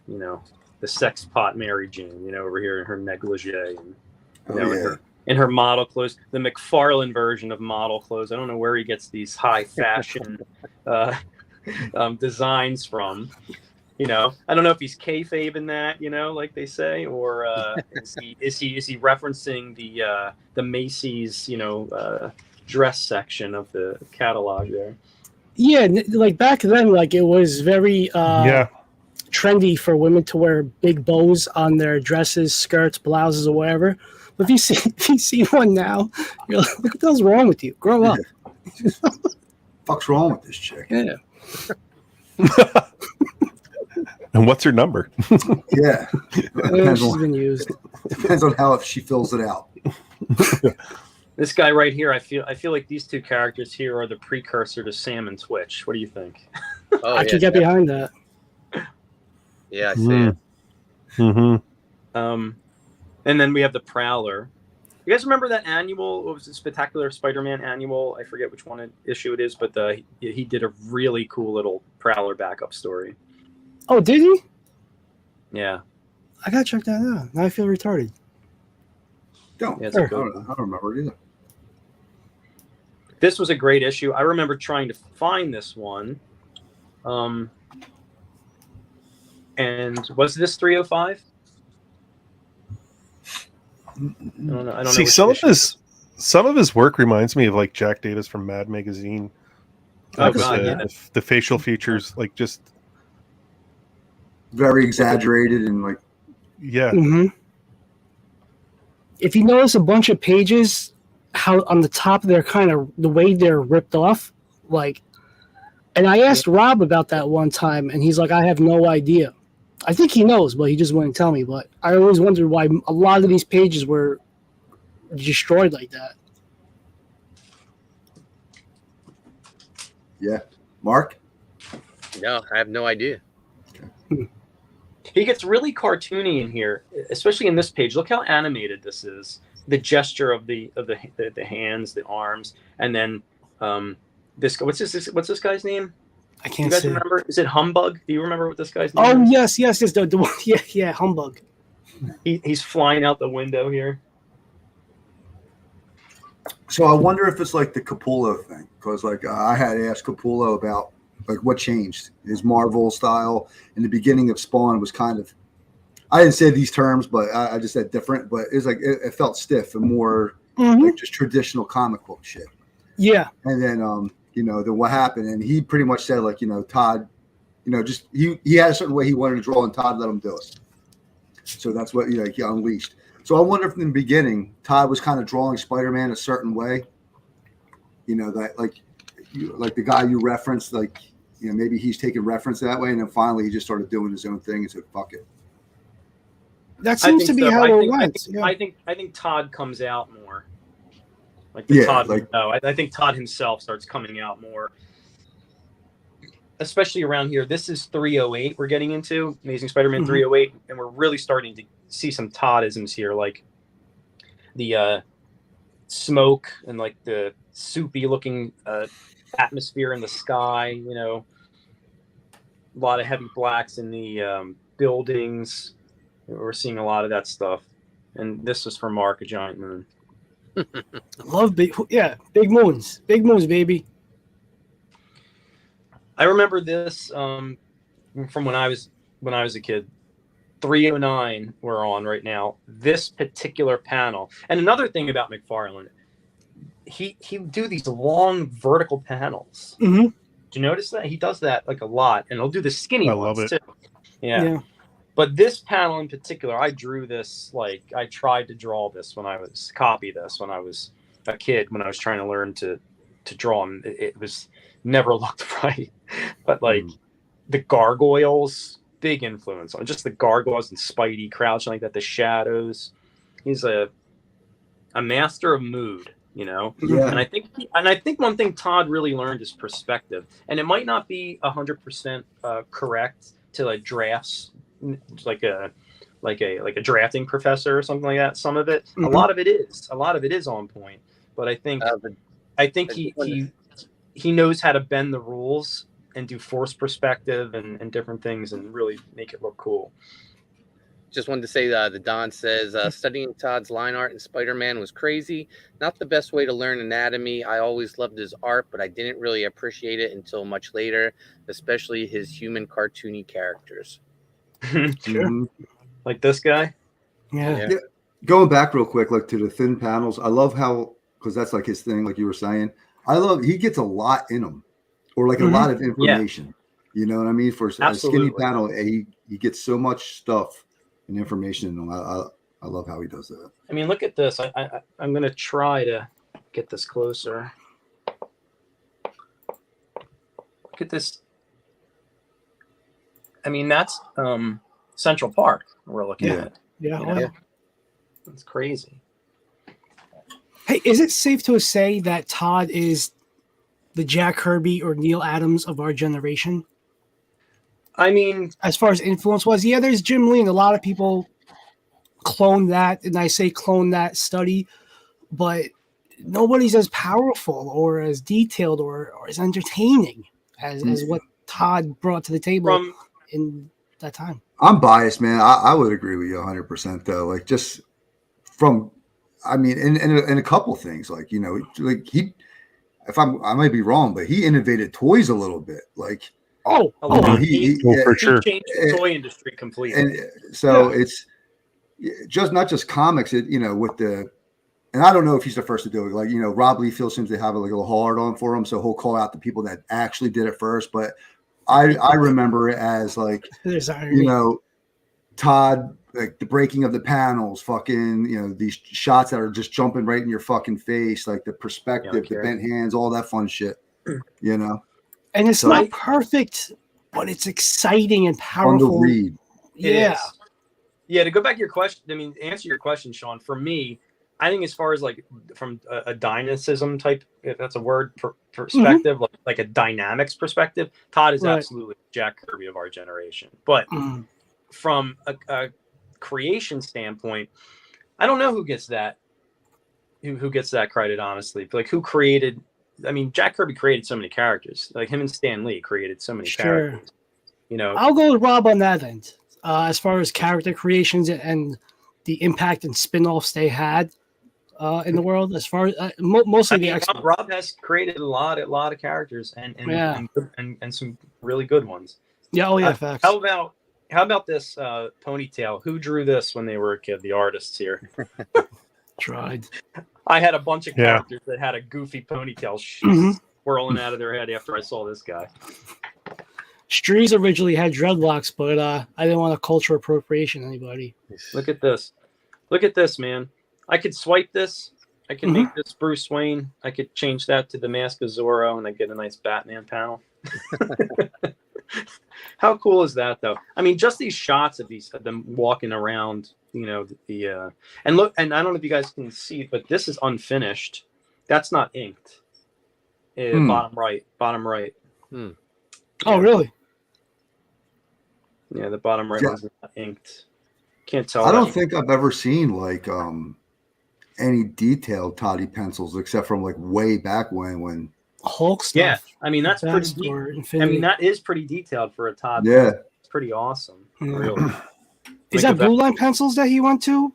the sex pot Mary Jane, over here in her negligee and in her model clothes, the McFarlane version of model clothes. I don't know where he gets these high fashion designs from. I don't know if he's kayfabe in that, like they say, or is he referencing the Macy's, dress section of the catalog there? Yeah, like back then, like it was very trendy for women to wear big bows on their dresses, skirts, blouses, or whatever. But if you see one now, you're like, what the hell's wrong with you? Grow up. Fuck's wrong with this chick? Yeah. And what's her number? Yeah. She's been used. Depends on how she fills it out. This guy right here, I feel like these two characters here are the precursor to Sam and Twitch. What do you think? I can get behind that. Yeah, I see it. Mm-hmm. And then we have the Prowler. You guys remember that annual? What was it? Spectacular Spider-Man annual? I forget which issue it is, but he did a really cool little Prowler backup story. Oh, did he? Yeah. I gotta check that out. Now I feel retarded. Yeah, I don't remember it either. This was a great issue. I remember trying to find this one. And was this 305? I don't know. See, some of his work reminds me of like Jack Davis from Mad Magazine. The facial features, like just very exaggerated and like. Yeah. Mm-hmm. If you notice a bunch of pages, how on the top they're kind of the way they're ripped off, like. And I asked Rob about that one time, and he's like, "I have no idea." I think he knows, but he just wouldn't tell me. But I always wondered why a lot of these pages were destroyed like that. Yeah, Mark. No, I have no idea. He gets really cartoony in here, especially in this page. Look how animated this is. The gesture of the hands, the arms, and then this. What's this guy's name? I can't. You guys say. remember? Is it Humbug? Do you remember what this guy's name? Oh is? yes, the one. Yeah, Humbug. He's flying out the window here. So I wonder if it's like the Capullo thing, because like I had asked Capullo about like what changed. His Marvel style in the beginning of Spawn was kind of, I didn't say these terms, but I just said different. But it's like it felt stiff and more like just traditional comic book shit. Yeah. And then then what happened, and he pretty much said like Todd just he had a certain way he wanted to draw, and Todd let him do it. So that's what he unleashed. So I wonder if in the beginning Todd was kind of drawing Spider-Man a certain way, that like the guy you referenced, maybe he's taking reference that way, and then finally he just started doing his own thing and said, "Fuck it." That seems to be how it went. I think Todd comes out more. I think Todd himself starts coming out more, especially around here. This is 308 we're getting into, Amazing Spider-Man 308, and we're really starting to see some Toddisms here, like the smoke and like the soupy looking atmosphere in the sky. A lot of heavy blacks in the buildings. We're seeing a lot of that stuff, and this was from Mark, a Giant Moon. Love big moons, baby. I remember this from when I was a kid. 309 we're on right now. This particular panel, and another thing about McFarlane, he would do these long vertical panels. Mm-hmm. Do you notice that he does that like a lot, and he'll do the skinny ones too. Yeah. But this panel in particular, I drew this, I tried to draw this when I was a kid, when I was trying to learn to draw them. It was never looked right. But the gargoyles, big influence on just the gargoyles and Spidey crouching like that, the shadows. He's a master of mood, Yeah. And I think one thing Todd really learned is perspective. And it might not be 100% correct to drafts, like a drafting professor or something like that. Some of it, a lot of it is on point. But I think he knows how to bend the rules and do forced perspective and different things and really make it look cool. Just wanted to say the Don says studying Todd's line art in Spider-Man was crazy. Not the best way to learn anatomy. I always loved his art, but I didn't really appreciate it until much later, especially his human cartoony characters. Sure. Like this guy. Yeah. Going back real quick, to the thin panels, I love how, because that's his thing, like you were saying. I love he gets a lot in them, or a lot of information. You know what I mean? For a skinny panel, he gets so much stuff and information in them. I love how he does that. I mean, look at this. I'm going to try to get this closer. Look at this. I mean, that's Central Park we're looking at. Yeah. That's crazy. Hey, is it safe to say that Todd is the Jack Kirby or Neil Adams of our generation? I mean, as far as influence was, there's Jim Lee, and a lot of people clone that, and I say clone that study, but nobody's as powerful or as detailed or as entertaining as what Todd brought to the table in that time. I'm biased, man. I would agree with you 100% though. Just from, I mean, in a couple things, he, I might be wrong, but he innovated toys a little bit. For sure. He changed the toy industry completely. And so it's just not just comics, with the, and I don't know if he's the first to do it. Rob Liefeld seems to have a little hard on for him, so he'll call out the people that actually did it first. But I remember it as Todd, the breaking of the panels, fucking, these shots that are just jumping right in your fucking face, the perspective, the bent hands, all that fun shit, And it's not perfect, but it's exciting and powerful. Fun to read. Yeah. Yeah, to go back to your question, answer your question, Sean, for me, I think as far as from a dynamicism type, if that's a word, perspective, like a dynamics perspective, Todd is absolutely Jack Kirby of our generation. But from a creation standpoint, I don't know who gets that, who gets that credit, honestly. Who created, Jack Kirby created so many characters. Him and Stan Lee created so many characters. I'll go with Rob on that end. As far as character creations and the impact and spin-offs they had in the world, as far as mostly the X-Men. Rob has created a lot of characters and some really good ones. Yeah, facts. How about this ponytail? Who drew this when they were a kid? The artists here. Tried. I had a bunch of characters that had a goofy ponytail swirling out of their head after I saw this guy. Strees originally had dreadlocks, but I didn't want to culture appropriation anybody. Look at this. Look at this, man. I could swipe this. I can make this Bruce Wayne. I could change that to the Mask of Zorro, and I get a nice Batman panel. How cool is that, though? I mean, just these shots of them walking around, you know, and look, and I don't know if you guys can see, but this is unfinished. That's not inked. Bottom right. Oh, really? Yeah, the bottom right one's not inked. Can't tell. I don't think I've ever seen like any detailed Toddy pencils except from like way back when Hulk stuff. Yeah, I mean that's pretty. I mean that is pretty detailed for a Todd. Yeah, it's pretty awesome. Really. Is that Blue Line pencils that he went to?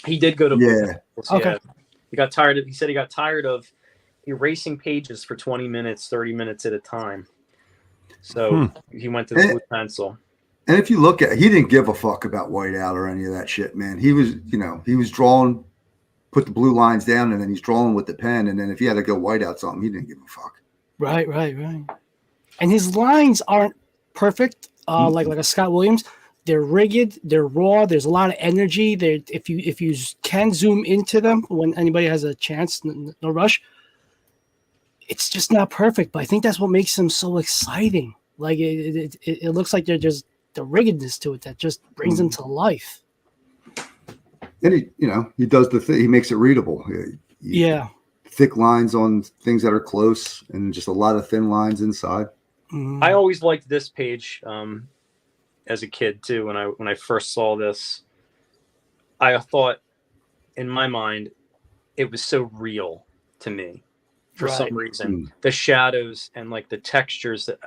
He did go to Blue Line pencils, Okay. Yeah. He got tired of. He said he got tired of erasing pages for 20 minutes, 30 minutes at a time. So he went to the Blue Pencil. And if you look at, he didn't give a fuck about whiteout or any of that shit, man. He was, he was drawing, put the blue lines down, and then he's drawing with the pen. And then if he had to go whiteout something, he didn't give a fuck. Right. And his lines aren't perfect, like a Scott Williams. They're rigid. They're raw. There's a lot of energy. If you can zoom into them when anybody has a chance, no rush. It's just not perfect, but I think that's what makes them so exciting. Like it looks like they're just the rigidness to it that just brings them to life. And he does the thing. He makes it readable. Yeah. Thick lines on things that are close, and just a lot of thin lines inside. I always liked this page as a kid too. When I first saw this, I thought in my mind it was so real to me. For some reason, the shadows and like the textures that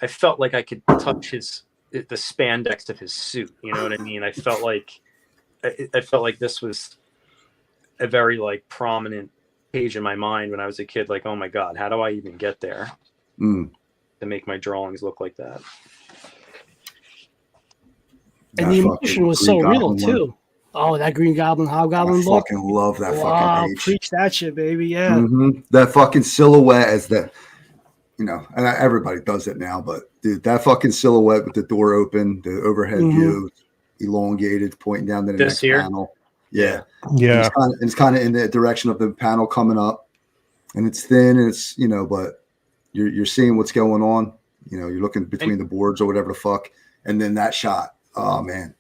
I felt like I could touch the spandex of his suit. You know what I mean? I felt like this was a very like prominent page in my mind when I was a kid. Like, oh my God, how do I even get there to make my drawings look like that? And the emotion was so real too. Oh, that Green Goblin Hobgoblin book. I fucking love that fucking page. Preach that shit, baby. Yeah. That fucking silhouette as the, and everybody does it now, but dude, that fucking silhouette with the door open, the overhead view, elongated, pointing down to the next panel. Yeah. Yeah. It's kind of in the direction of the panel coming up, and it's thin, and it's, but you're seeing what's going on. You're looking between the boards or whatever the fuck. And then that shot. Oh man.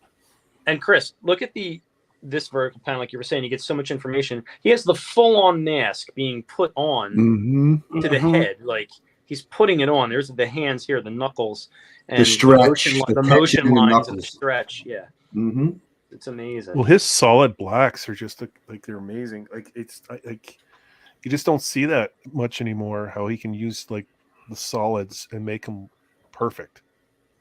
And Chris, look at this vertical panel, like you were saying, he gets so much information. He has the full-on mask being put on to the head, like he's putting it on. There's the hands here, the knuckles, and the stretch, the motion lines, and the stretch. Yeah, it's amazing. Well, his solid blacks are just like they're amazing. Like it's like you just don't see that much anymore. How he can use like the solids and make them perfect.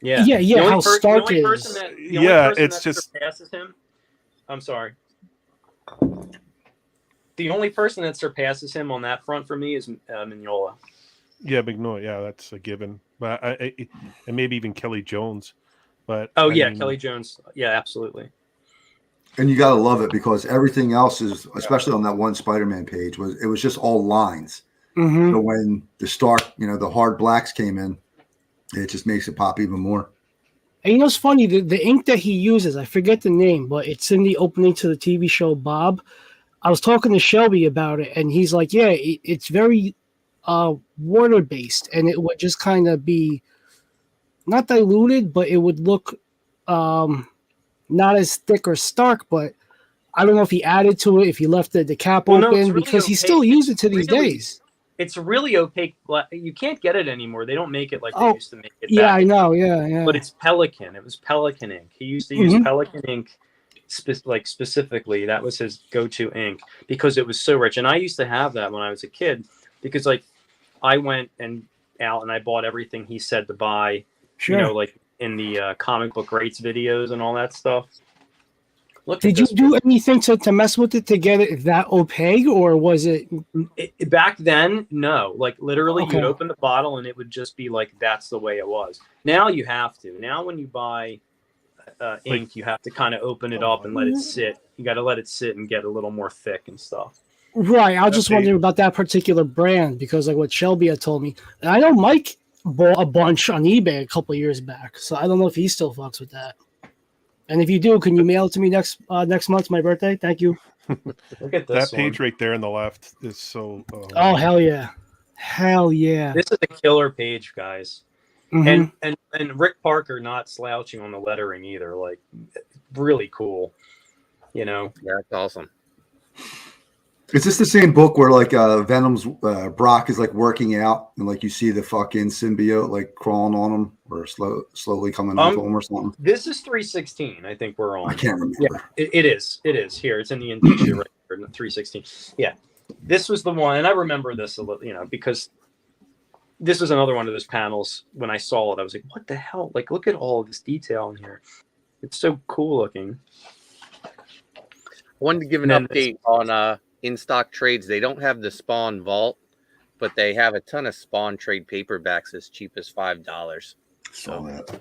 Yeah. How stark it is. It's just surpasses him. I'm sorry. The only person that surpasses him on that front for me is Mignola. Yeah, Mignola. Yeah, that's a given. But and maybe even Kelly Jones. But Kelly Jones. Yeah, absolutely. And you gotta love it because everything else is, especially on that one Spider-Man page, was just all lines. So when the stark, the hard blacks came in, it just makes it pop even more. And it's funny, the ink that he uses, I forget the name, but it's in the opening to the TV show Bob. I was talking to Shelby about it, and he's like, yeah, it's very water-based, and it would just kind of be not diluted, but it would look not as thick or stark, but I don't know if he added to it, if he left the cap open, really because he still uses it to these days. It's really opaque. You can't get it anymore. They don't make it like they used to make it. Yeah, I know. Yeah. But it's Pelican. It was Pelican ink. He used to use Pelican ink, specifically. That was his go-to ink because it was so rich. And I used to have that when I was a kid because like I went out and I bought everything he said to buy. Sure. Like in the comic book rates videos and all that stuff. Did you do anything to mess with it to get it that opaque, or was it back then? No, like literally, you'd open the bottle and it would just be like that's the way it was. Now you have to. Now when you buy ink, you have to kind of open it up and let it sit. You got to let it sit and get a little more thick and stuff. Right. I was just wondering about that particular brand because, like, what Shelby had told me, and I know Mike bought a bunch on eBay a couple of years back. So I don't know if he still fucks with that. And if you do, can you mail it to me next month, my birthday? Thank you. Look at this that page right there on the left is so. Oh hell yeah, hell yeah! This is a killer page, guys. Mhm. And Rick Parker not slouching on the lettering either. Like, really cool. You know, Yeah, that's awesome. Is this the same book where like Venom's Brock is like working out and like you see the fucking symbiote like crawling on him or slowly coming onto him or something? This is 316. I think we're on. I can't remember. Yeah, it is. It is here. It's in the indicia right here, 316. Yeah, this was the one, and I remember this a little, you know, because this was another one of those panels. When I saw it, I was like, "What the hell? Like, look at all of this detail in here. It's so cool looking." I wanted to give an update on in stock trades. They don't have the Spawn Vault, but they have a ton of Spawn trade paperbacks as cheap as $5. Saw that.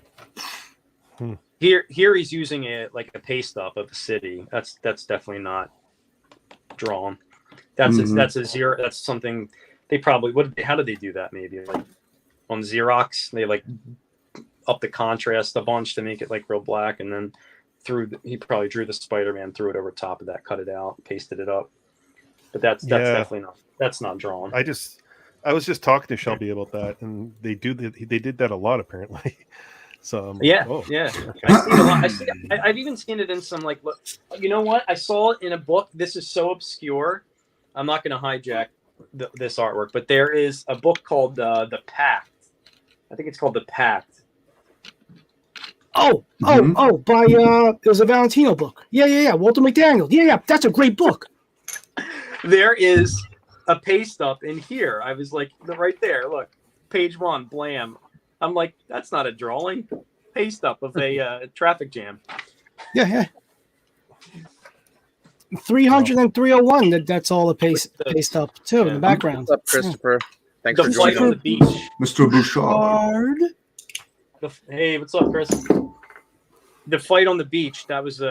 Here he's using it like a paste up of a city. That's definitely not drawn. That's a zero. That's something they probably how did they do that? Maybe like on Xerox, they like up the contrast a bunch to make it like real black, and then he probably drew the Spider-Man, threw it over top of that, cut it out, pasted it up. But that's definitely not drawn. I was just talking to Shelby about that, and they did that a lot apparently. So yeah. Okay. I see it a lot. I've even seen it in some like, look, you know what? I saw it in a book. This is so obscure. I'm not going to hijack this artwork, but there is a book called The Pact. I think it's called The Pact. By it was a Valentino book. Yeah. Walter McDaniel. Yeah. That's a great book. There is a paste up in here. I was like, right there. Look, page 1, blam. I'm like, that's not a drawing. Paste up of a traffic jam. Yeah. 300 and 301. That's all the paste up too in the background. What's up, Christopher? Thanks for The fight joining on the beach. Mr. Bouchard. Hey, what's up, Chris? The fight on the beach, that was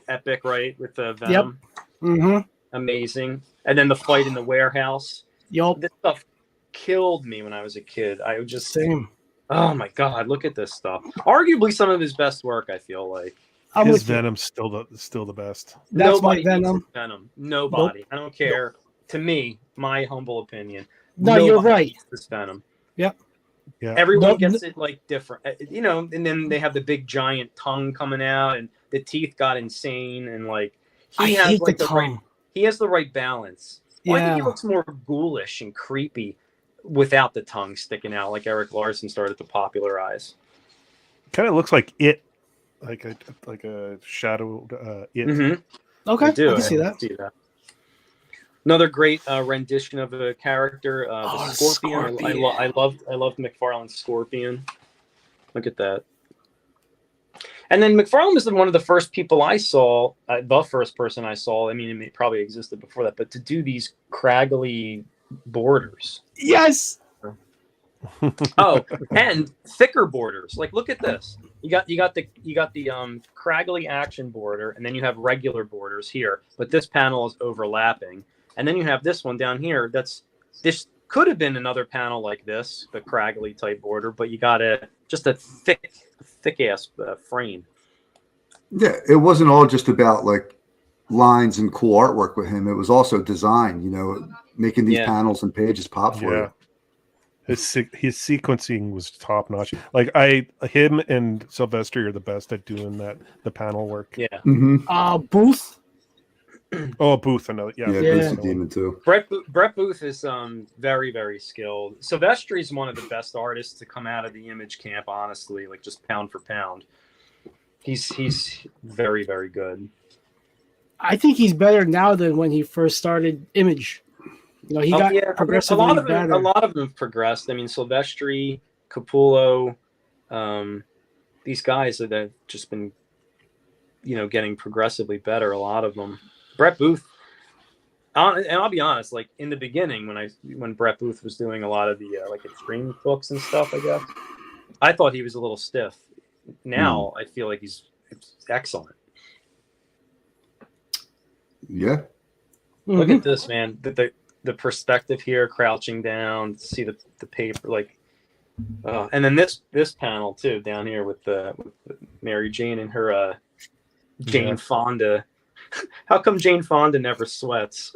epic, right? With the Venom. Yep. Mm-hmm. Amazing. And then the fight in the warehouse. Yup. This stuff killed me when I was a kid. I would just Same. Oh my God, look at this stuff. Arguably some of his best work, I feel like. His Venom's still the best. That's Nobody my Venom. beats Venom. Nobody. Nope. I don't care. Nope. To me, my humble opinion. No, you're right. This Venom. Yep. Yeah. Everyone gets it like different, you know. And then they have the big giant tongue coming out, and the teeth got insane, and like he has like the right. He has the right balance. Well, I think he looks more ghoulish and creepy without the tongue sticking out, like Eric Larson started to popularize. Kind of looks like It, like a shadowed It. Mm-hmm. Okay, I can see that. Another great rendition of a character, the Scorpion. I loved McFarlane's Scorpion. Look at that. And then McFarlane was one of the first people I saw, the first person I saw. I mean, it probably existed before that, but to do these craggly borders. Yes. Oh, and thicker borders. Like, look at this. You got the craggly action border, and then you have regular borders here. But this panel is overlapping, and then you have this one down here. This could have been another panel like this, the craggly type border, but you got just a thick ass frame. Yeah, it wasn't all just about like lines and cool artwork with him. It was also design, you know, making these panels and pages pop for you. His sequencing was top notch. Like him and Sylvester are the best at doing the panel work. Yeah. Mm-hmm. Booth. Oh, Booth, I know. Yeah, Booth's a demon too. Brett Booth is very, very skilled. Sylvester is one of the best artists to come out of the Image camp. Honestly, like just pound for pound, he's very, very good. I think he's better now than when he first started Image. You know, he got progressively better. A lot of them have progressed. I mean, Silvestri, Capullo, these guys that have just been, you know, getting progressively better. A lot of them. Brett Booth, and I'll be honest, like in the beginning when Brett Booth was doing a lot of the like extreme books and stuff, I guess, I thought he was a little stiff. Now I feel like he's excellent. Yeah. Look at this, man. The perspective here, crouching down, see the paper, like And then this panel too down here with Mary Jane and her Jane Fonda. How come Jane Fonda never sweats?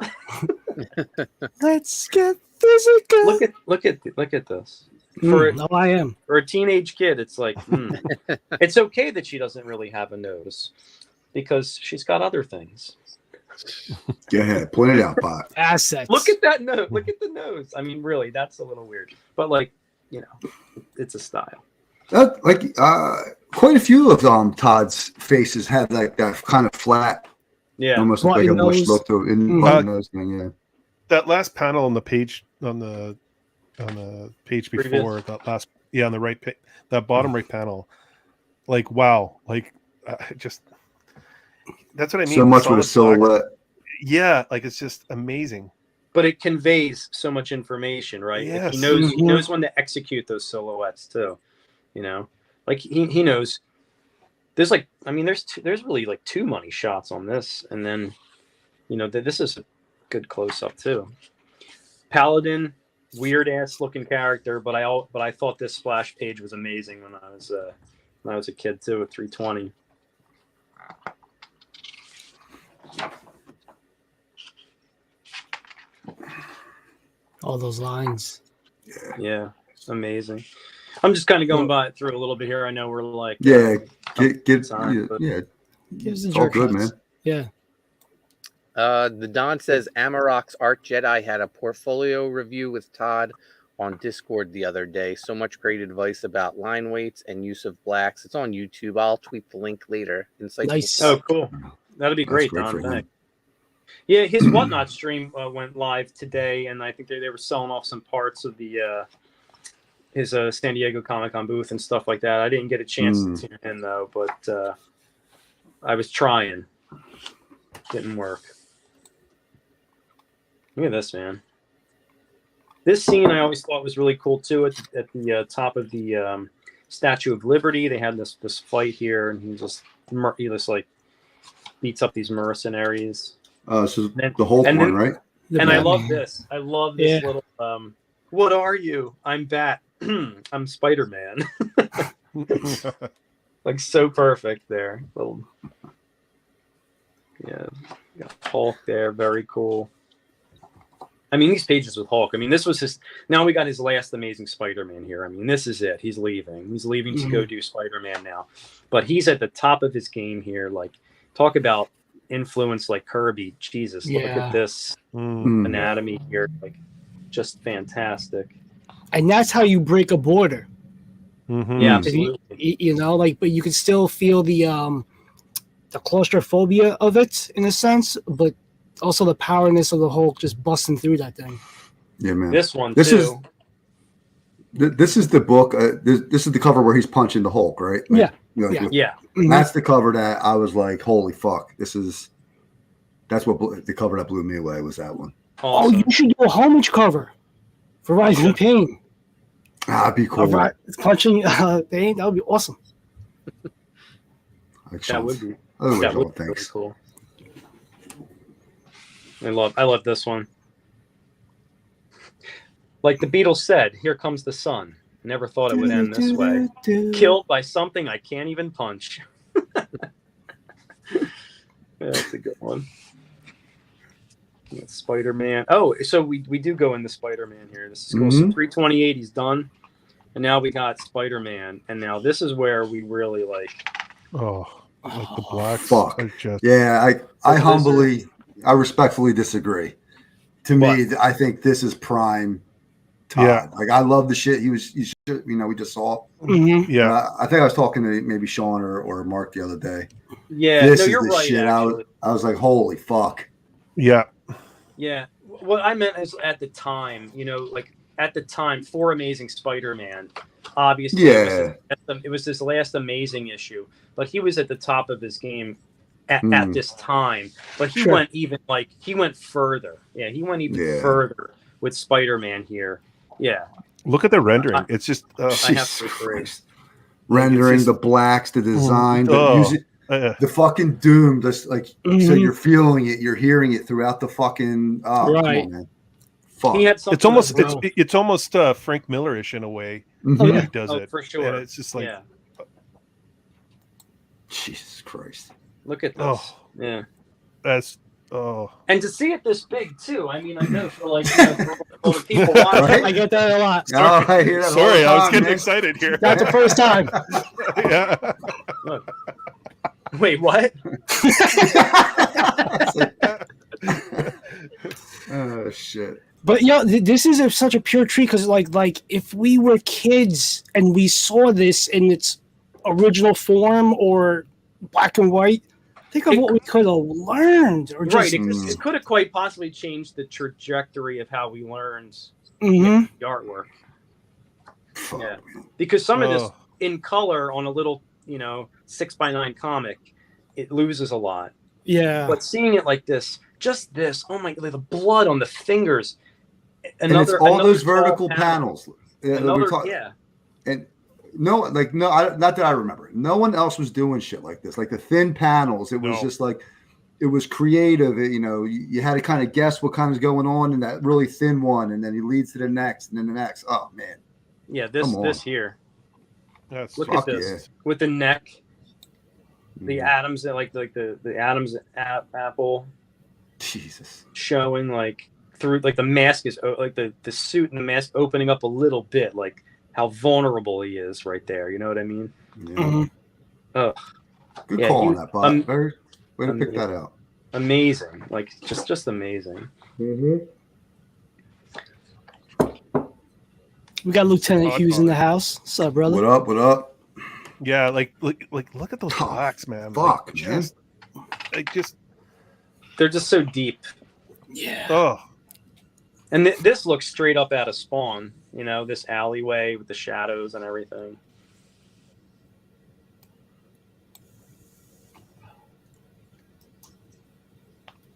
Let's get physical. Look at this. I am. For a teenage kid, it's like it's okay that she doesn't really have a nose because she's got other things. Go ahead, point it out, Bot. Assets. Look at that nose. Look at the nose. I mean, really, that's a little weird. But like, it's a style. Quite a few of Todd's faces had like that kind of flat, almost like a mush look to it. Nose thing, yeah. That last panel on the page on the page before on the right, that bottom right panel, like wow, like just that's what I mean. So much with a silhouette. Yeah, like it's just amazing. But it conveys so much information, right? Yes. He knows when to execute those silhouettes too. Like he knows. There's there's really like two money shots on this, and then this is a good close up too. Paladin, weird ass looking character, but I thought this splash page was amazing when I was a kid too at 320. All those lines. Yeah, it's amazing. I'm just kind of going by through a little bit here. I know we're like gives the all good, man. Yeah. The Don says Amarok's Art Jedi had a portfolio review with Todd on Discord the other day. So much great advice about line weights and use of blacks. It's on YouTube. I'll tweet the link later. Nice. Oh, cool. That'll be great, Don. Thanks. Yeah, his Whatnot stream went live today, and I think they were selling off some parts of his San Diego Comic-Con booth and stuff like that. I didn't get a chance to tune in though, but I was trying. Didn't work. Look at this, man. This scene I always thought was really cool too. At the top of the Statue of Liberty, they had this fight here, and he just like beats up these mercenaries. So the Hulk one, right? And I love this. I love this little. What are you? I'm Bat. I'm Spider-Man. Like so perfect there. Little. Yeah, got Hulk there. Very cool. I mean, these pages with Hulk. I mean, this was his. Now we got his last Amazing Spider-Man here. I mean, this is it. He's leaving. He's leaving to go do Spider-Man now. But he's at the top of his game here. Like, talk about influence like Kirby. Jesus, look at this anatomy here. Like, just fantastic. And that's how you break a border. Yeah, absolutely. But you can still feel the claustrophobia of it in a sense, but also the powerness of the Hulk just busting through that thing. Yeah, man. This one this too. This is the book. This is the cover where he's punching the Hulk, right? Like, Yeah. That's the cover that I was like, holy fuck. That's what the cover that blew me away was that one. Awesome. Oh, you should do a homage cover for Rising Pain. That'd be cool. Punching Pain, that would be awesome. That would be pretty cool. I love this one. Like the Beatles said, here comes the sun. Never thought it would end this way. Killed by something I can't even punch. That's a good one. Spider-Man. Oh, so we do go into Spider-Man here. This is cool. So 328, he's done. And now we got Spider-Man. And now this is where we really like. Oh, like the blacks. Fuck. I respectfully disagree. To me, I think this is prime Todd. Yeah. Like, I love the shit we just saw. Yeah. I think I was talking to maybe Sean or Mark the other day. Yeah. This is the shit. I was like, holy fuck. Yeah. Yeah. What I meant is at the time, for Amazing Spider-Man, obviously it was his last amazing issue, but he was at the top of his game at this time. But he went further. Yeah, he went even further with Spider-Man here. Yeah. Look at the rendering. It's just I have to agree. Rendering, the blacks, the design, the fucking Doom, just like so you're feeling it, you're hearing it throughout the fucking come on, man. fuck. He had It's almost Frank Miller-ish in a way. Mhm. When he does it for sure. And it's just like, Jesus Christ. Look at this. Oh. Yeah. That's And to see it this big too. I mean, I know for like for the people watching, Right? I get that a lot. Oh, I hear that all sorry, the I was time, getting man. excited here. Not the first time. Yeah. Look. Wait, what? Oh shit. But this is such a pure treat because like if we were kids and we saw this in its original form or black and white, think of what we could have learned. Or just, it could have quite possibly changed the trajectory of how we learned Mhm. the artwork. Fuck, Yeah, man. because some of this in color on a little 6x9 comic, it loses a lot. Yeah. But seeing it like this, just this, oh my god, the blood on the fingers. And it's all those tall vertical panels. Yeah. And not that I remember. No one else was doing shit like this. Like the thin panels, it was just like, it was creative. You had to kind of guess what kind of going on in that really thin one, and then he leads to the next, and then the next. Oh man. Yeah, this here. Look at this with the neck, the atoms, like the Adam's apple. Jesus. Showing like through, like the mask is like the suit and the mask opening up a little bit, like how vulnerable he is right there. You know what I mean? Yeah. Mm-hmm. Good call on that, Bob. Way to pick that out. Amazing, like just amazing. Mm-hmm. We got Lieutenant Hughes in the house. What's up, brother? What up? What up? Yeah, like look at those blacks, man. Fuck, like, man. They're just so deep. Yeah. Oh. And this looks straight up out of Spawn. This alleyway with the shadows and everything.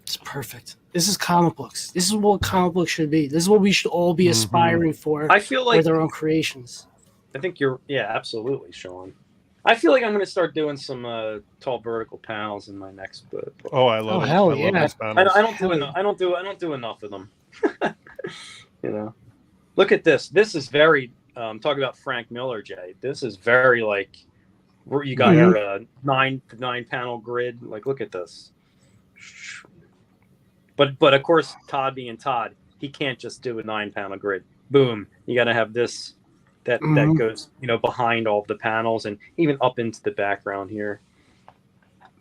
It's perfect. This is comic books. This is what comic books should be. This is what we should all be aspiring for. I feel like with our own creations. I think absolutely, Sean. I feel like I'm going to start doing some tall vertical panels in my next book. Oh, I love it. Hell I love those panels. I don't do enough of them. Look at this. This is very talk about Frank Miller, Jay. This is very like you got your 9 panel grid. Like, look at this. But of course, Todd being Todd, he can't just do a 9 panel grid. Boom. You got to have this that goes behind all of the panels and even up into the background here.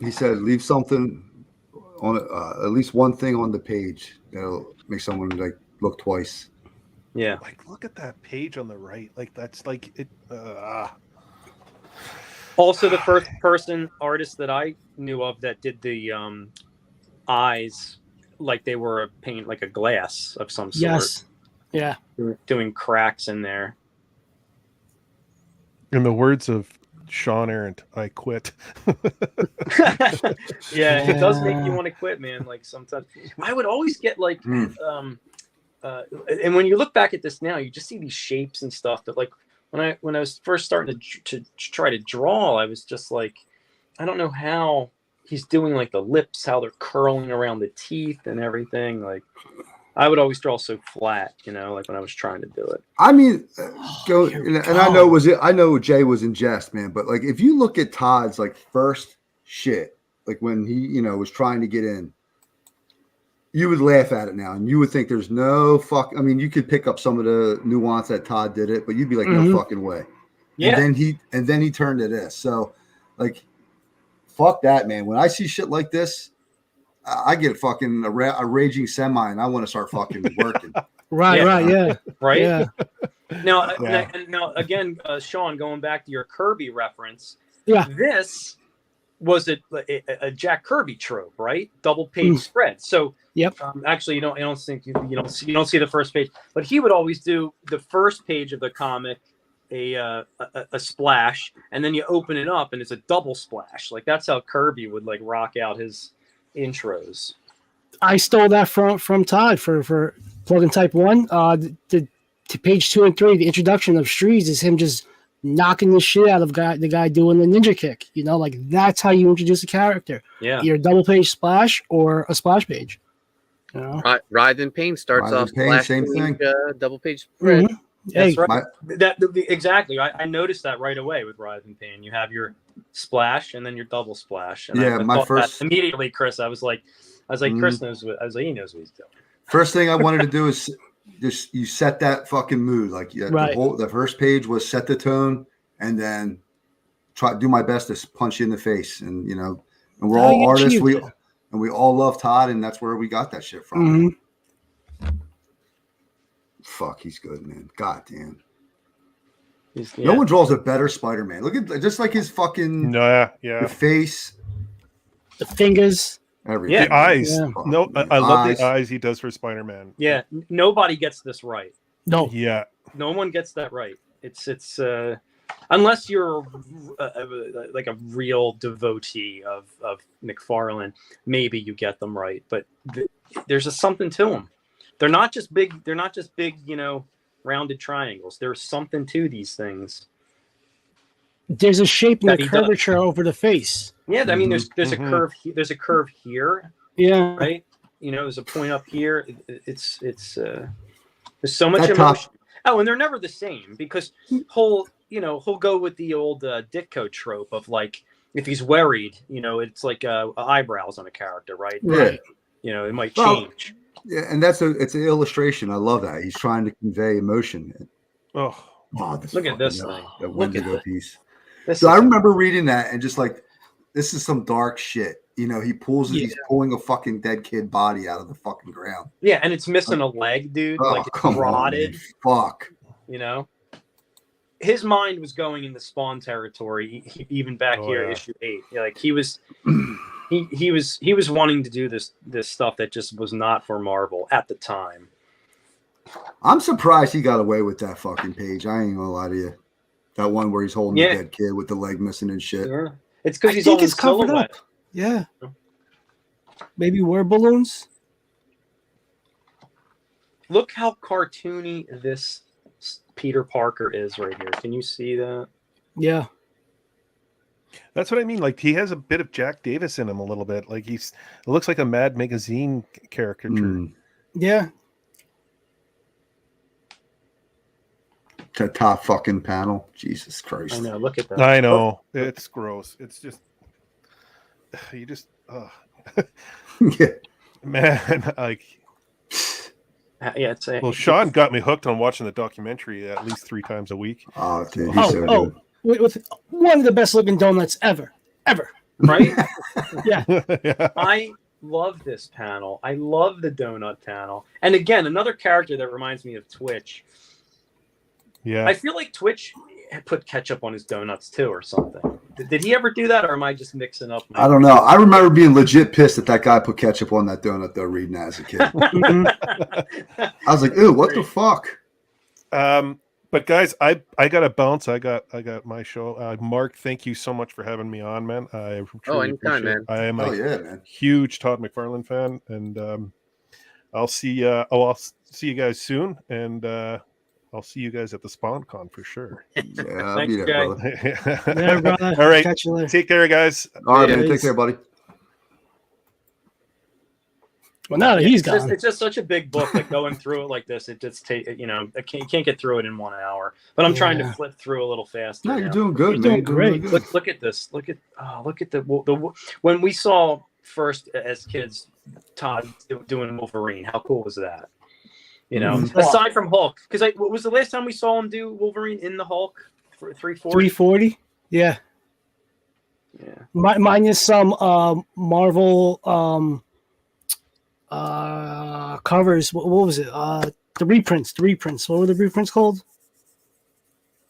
He said, leave something on at least one thing on the page that'll make someone like look twice. Yeah. Like, look at that page on the right. Like, that's like it. Also, the first person artist that I knew of that did the eyes like they were a paint, like a glass of some sort. Yes. Yeah. Doing cracks in there. In the words of Sean Arendt, I quit. Yeah, it does make you want to quit, man. Like sometimes I would always get like, and when you look back at this now, you just see these shapes and stuff that like when I was first starting to try to draw, I was just like, I don't know how he's doing like the lips, how they're curling around the teeth and everything. Like I would always draw so flat, like when I was trying to do it. I mean, I know Jay was in jest, man, but like if you look at Todd's like first shit, like when he, was trying to get in, you would laugh at it now and you would think there's no fuck. I mean, you could pick up some of the nuance that Todd did it, but you'd be like, no fucking way. Yeah. And then he turned to this. So like, fuck that, man. When I see shit like this, I get fucking a raging semi and I want to start fucking working. Right, yeah. Right? Yeah. Now, now again, Sean, going back to your Kirby reference, this was a Jack Kirby trope, right? Double page spread. So, actually, you don't see the first page, but he would always do the first page of the comic, a splash, and then you open it up and it's a double splash. Like that's how Kirby would like rock out his intros. I stole that from Todd for Plug and Type 1. To page 2 and 3, the introduction of Streets is him just knocking the shit out of the guy doing the ninja kick. Like that's how you introduce a character. Yeah. Either a double page splash or a splash page. You know? Writhe in Pain starts Writhe in off Pain, splash same page, thing. double page spread. That's Hey, right. Exactly. I noticed that right away with Writhe in Pain. You have your splash and then your double splash. And Yeah, I my thought first- that immediately, Chris. I was like, Chris knows what. I was like, he knows what he's doing. First thing I wanted to do is just you set that fucking mood. Like Right. the first page was set the tone, and then try do my best to punch you in the face. And you know, and we're all you artists. achieved it. We all love Todd, and that's where we got that shit from. Mhm. Fuck, he's good, man. God damn. Yeah. No one draws a better Spider-Man. Look at just like his fucking the face, the fingers, everything. Yeah. The eyes. Yeah. No, I love the eyes he does for Spider-Man. Yeah. Nobody gets this right. No. Yeah. No one gets that right. It's unless you're like a real devotee of McFarlane, maybe you get them right. But there's just something to them. They're not just big. They're not just big. You know, rounded triangles. There's something to these things. There's a shape and That a he does. curvature over the face. Yeah, I mean, there's a curve. There's a curve here, Yeah. right? You know, there's a point up here. It's there's so much That emotion. top- Oh, and they're never the same because he'll go with the old Ditko trope of like if he's worried, you know, it's like eyebrows on a character, right? Yeah. You know, it might Well, change. Yeah, and it's an illustration. I love that. He's trying to convey emotion. Oh, Look at this thing. That Look at Wendigo that. piece. This So is I remember reading that and just like, this is some dark shit. You know, he's pulling a fucking dead kid body out of the fucking ground. yeah, and it's missing a leg, dude. Oh, Like it's come on, rotted. man. Fuck. You know, his mind was going in the Spawn territory, even back here, yeah. issue 8. Like he was, he was wanting to do this stuff that just was not for Marvel at the time. I'm surprised he got away with that fucking page. I ain't gonna lie to you. That one where he's holding Yeah. the dead kid with the leg missing and shit. Yeah. It's because I he's think all in it's covered silhouette. up. Yeah. Maybe word balloons. Look how cartoony this Peter Parker is right here. Can you see that? Yeah. that's what I mean. Like he has a bit of Jack Davis in him a little bit. Like it looks like a Mad Magazine caricature. Yeah. The top fucking panel. Jesus Christ. I know. Look at that. I know it's gross. It's just you just Yeah. man. Like Yeah, it's well, Sean got me hooked on watching the documentary at least 3 times a week. Oh, dude, he's so Oh, good. with one of the best looking donuts ever. right. Yeah. Yeah. I love this panel. I love the donut panel. And again, another character that reminds me of Twitch. Yeah. I feel like Twitch put ketchup on his donuts too, or something. Did he ever do that, or am I just mixing up? I don't know. I remember being legit pissed that guy put ketchup on that donut though, reading that as a kid. I was like, ew, what the fuck? But guys, I gotta bounce. I got my show. Mark, thank you so much for having me on, man. I truly anytime, appreciate it. man. I am Oh a yeah, man. huge Todd McFarlane fan, and I'll see. I'll see you guys soon, and I'll see you guys at the SpawnCon for sure. Yeah, I'll Thanks, be there, guys. brother. Yeah, brother. All right, Catch you later. take care, guys. All right, Yeah, man. Take he's- care, buddy. Well, now that he's It's just, gone. it's just such a big book. Like going through it like this, it just take I can't get through it in 1 hour. But I'm trying to Yeah. flip through a little faster. No, you're now. doing good, You're man. doing You're really great. good. Look at this. Look at the when we saw first as kids Todd doing Wolverine. How cool was that? You know, Mhm. aside from Hulk, because what was the last time we saw him do Wolverine in the Hulk? 340. 340. Yeah. Yeah. Minus some Marvel covers. What was it? The reprints. What were the reprints called?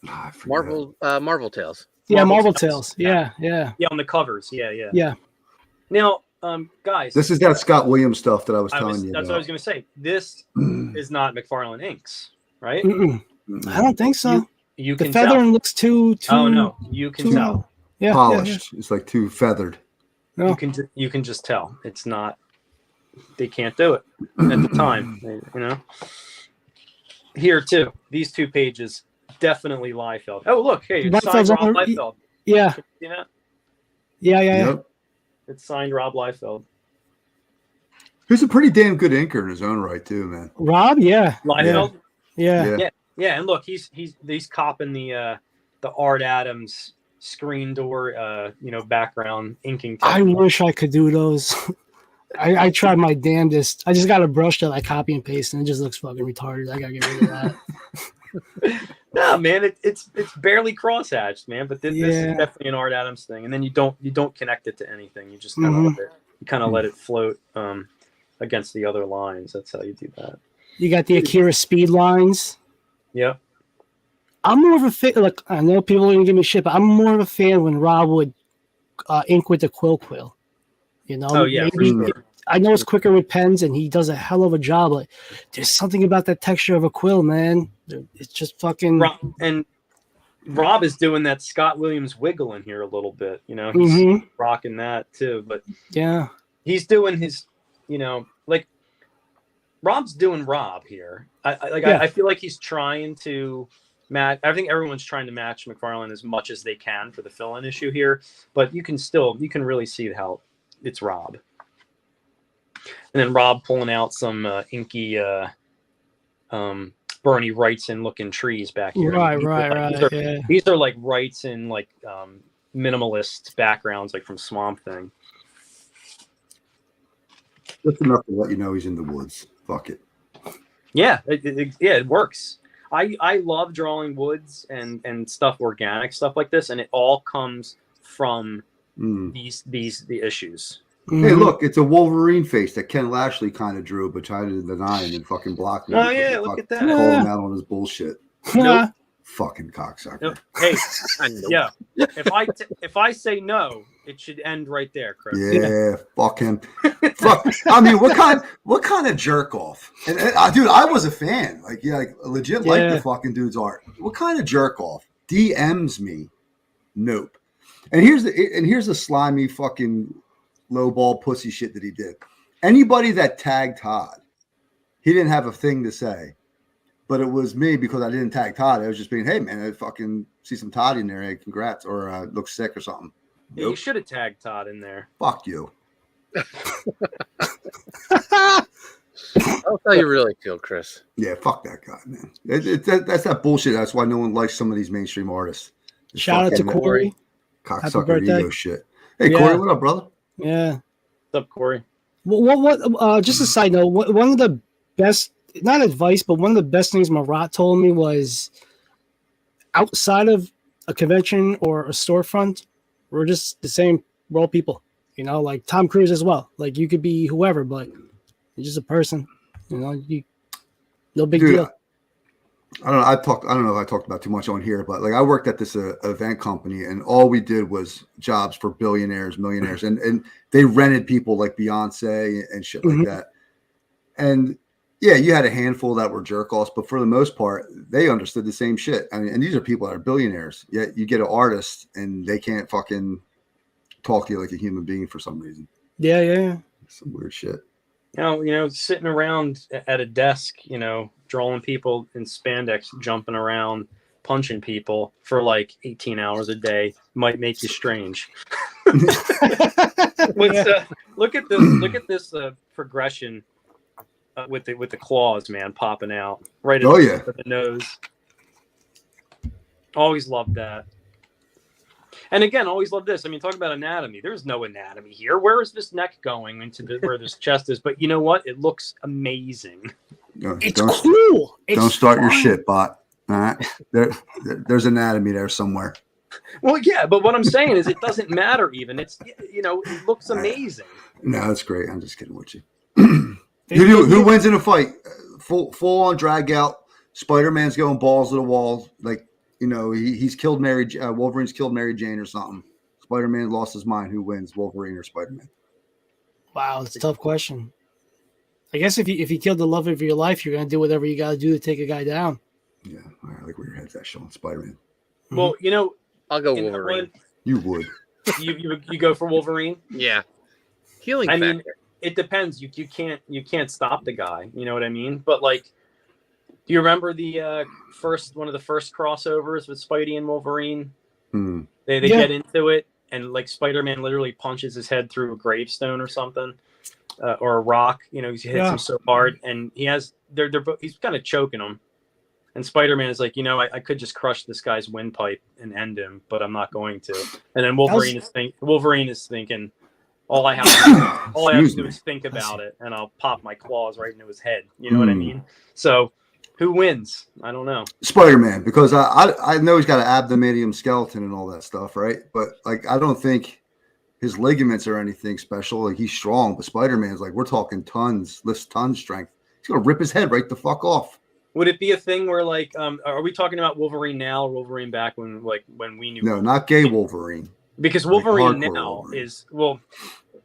Ah, I forget. Marvel Tales. Yeah, Marvel Marvel Tales. Tales. Yeah. Yeah, on the covers. Yeah. Yeah. Now, guys, This is that Scott Williams stuff that I was telling you that's about. what I was going to say. This is not McFarlane Inks, right? Mm-mm. I don't think so. You The can feathering tell. looks too. Oh no, you can too- tell. Yeah. Polished. It's like too feathered. Yeah. You can just tell. It's not. They can't do it at the time. You know. Here too. These 2 pages definitely Liefeld. Oh look, hey, it's signed Liefeld's Rob on the- Liefeld. Yeah. You know, Yeah. Yep. it's signed Rob Liefeld. He's a pretty damn good inker in his own right too, man. Rob, yeah. Liefeld? Yeah. Yeah. And look, he's copping the Art Adams screen door, background inking. I wish I could do those. I tried my damnedest. I just got a brush that I copy and paste, and it just looks fucking retarded. I gotta get rid of that. No, man, it's barely crosshatched, man. But this is definitely an Art Adams thing. And then you don't connect it to anything. You just kind of let it float against the other lines. That's how you do that. You got the Akira speed lines. Yep. I'm more of a fan. Like, I know people are gonna give me shit, but I'm more of a fan when Rob would ink with the quill. You know, oh yeah, for sure. I know it's quicker with pens, and he does a hell of a job. Like, there's something about the texture of a quill, man. It's just fucking. And Rob is doing that Scott Williams wiggle in here a little bit. You know, he's rocking that too. But yeah, he's doing his. Like Rob's doing Rob here. I feel like he's trying to match. I think everyone's trying to match McFarlane as much as they can for the fill-in issue here. But you can really see how it's Rob. And then Rob pulling out some inky Bernie Wrightson looking trees back here. Right. These are like Wrightson, like minimalist backgrounds, like from Swamp Thing. Just enough to let you know he's in the woods. Fuck it. Yeah, it works. I love drawing woods and stuff, organic stuff like this, and it all comes from the issues. Hey, look, it's a Wolverine face that Ken Lashley kind of drew, but tried to deny and then fucking blocked me. Oh yeah, look at that. Call him out on his bullshit. Nope. Fucking cocksucker. Nope. Hey, yeah. If I say no, it should end right there, Chris. Yeah, fuck him. Fuck. I mean, what kind of jerk off? And dude, I was a fan. Like legit, like the fucking dude's art. What kind of jerk off DMs me? Nope. And here's the slimy fucking lowball pussy shit that he did. Anybody that tagged Todd, he didn't have a thing to say. But it was me because I didn't tag Todd. I was just being, hey, man, I fucking see some Todd in there. Hey, congrats. Or looks sick or something. Yeah, you should have tagged Todd in there. Fuck you. That's how you really feel, Chris. Yeah, fuck that guy, man. That's that bullshit. That's why no one likes some of these mainstream artists. Shout out to Corey. Cocksucker ego shit. Hey, Corey, what up, brother? Yeah. What's up, Corey? What just a side note, one of the best, not advice, but one of the best things Marat told me was outside of a convention or a storefront, we're just the same. We're all people, like Tom Cruise as well. Like you could be whoever, but you're just a person, no big deal. I don't know. I don't know if I talked about too much on here, but like I worked at this event company, and all we did was jobs for billionaires, millionaires, and they rented people like Beyonce and shit like that. And yeah, you had a handful that were jerk offs, but for the most part, they understood the same shit. I mean, and these are people that are billionaires. Yet you get an artist, and they can't fucking talk to you like a human being for some reason. Yeah. Some weird shit. Sitting around at a desk, drawing people in spandex, jumping around, punching people for like 18 hours a day might make you strange. Look at this progression with the claws, man, popping out right at the nose. Always loved that. And again, always love this. I mean, talk about anatomy. There's no anatomy here. Where is this neck going where this chest is? But you know what? It looks amazing. It's cool. Don't start your shit, bot. All right. There's anatomy there somewhere. Well, yeah, but what I'm saying is it doesn't matter even. It's, it looks amazing. No, that's great. I'm just kidding with you. Who wins in a fight? Full on drag out. Spider-Man's going balls to the wall. Like, he's killed Wolverine's killed Mary Jane or something. Spider-Man lost his mind. Who wins, Wolverine or Spider-Man? Wow, it's a tough question. I guess if you killed the love of your life, you're gonna do whatever you gotta do to take a guy down. Yeah, I like where your head's at, Sean. Spider-Man. Well, I'll go Wolverine. You would. You go for Wolverine? Yeah. Healing factor. I mean, it depends. You can't stop the guy. You know what I mean? But like, do you remember the one of the first crossovers with Spidey and Wolverine? They get into it, and like Spider-Man literally punches his head through a gravestone or something. or a rock. You know, he hits him so hard, and he's kind of choking him. And Spider-Man is like, you know, I could just crush this guy's windpipe and end him, but I'm not going to. And then Wolverine is thinking, all I have to do is think about it, and I'll pop my claws right into his head. You know what I mean? So, who wins? I don't know. Spider-Man, because I know he's got an adamantium skeleton and all that stuff, right? But like, I don't think his ligaments are anything special. Like, he's strong, but Spider-Man's like, we're talking lifts tons strength. He's gonna rip his head right the fuck off. Would it be a thing where, like, are we talking about Wolverine now or Wolverine back when we knew? No, not gay Wolverine. Because Wolverine now is, well,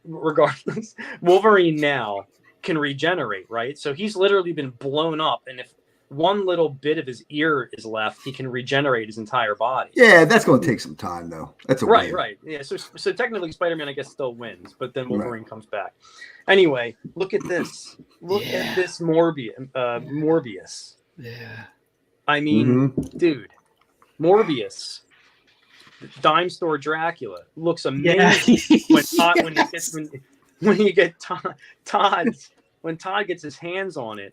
regardless, Wolverine now can regenerate, right? So he's literally been blown up, and if one little bit of his ear is left, he can regenerate his entire body. Yeah, that's going to take some time, though. That's a right, win. right. Yeah, so technically Spider-Man, I guess, still wins, but then Wolverine comes back. Anyway, look at this. Look at this Morbius. Yeah. I mean, dude, Morbius, dime store Dracula, looks amazing when Todd gets his hands on it,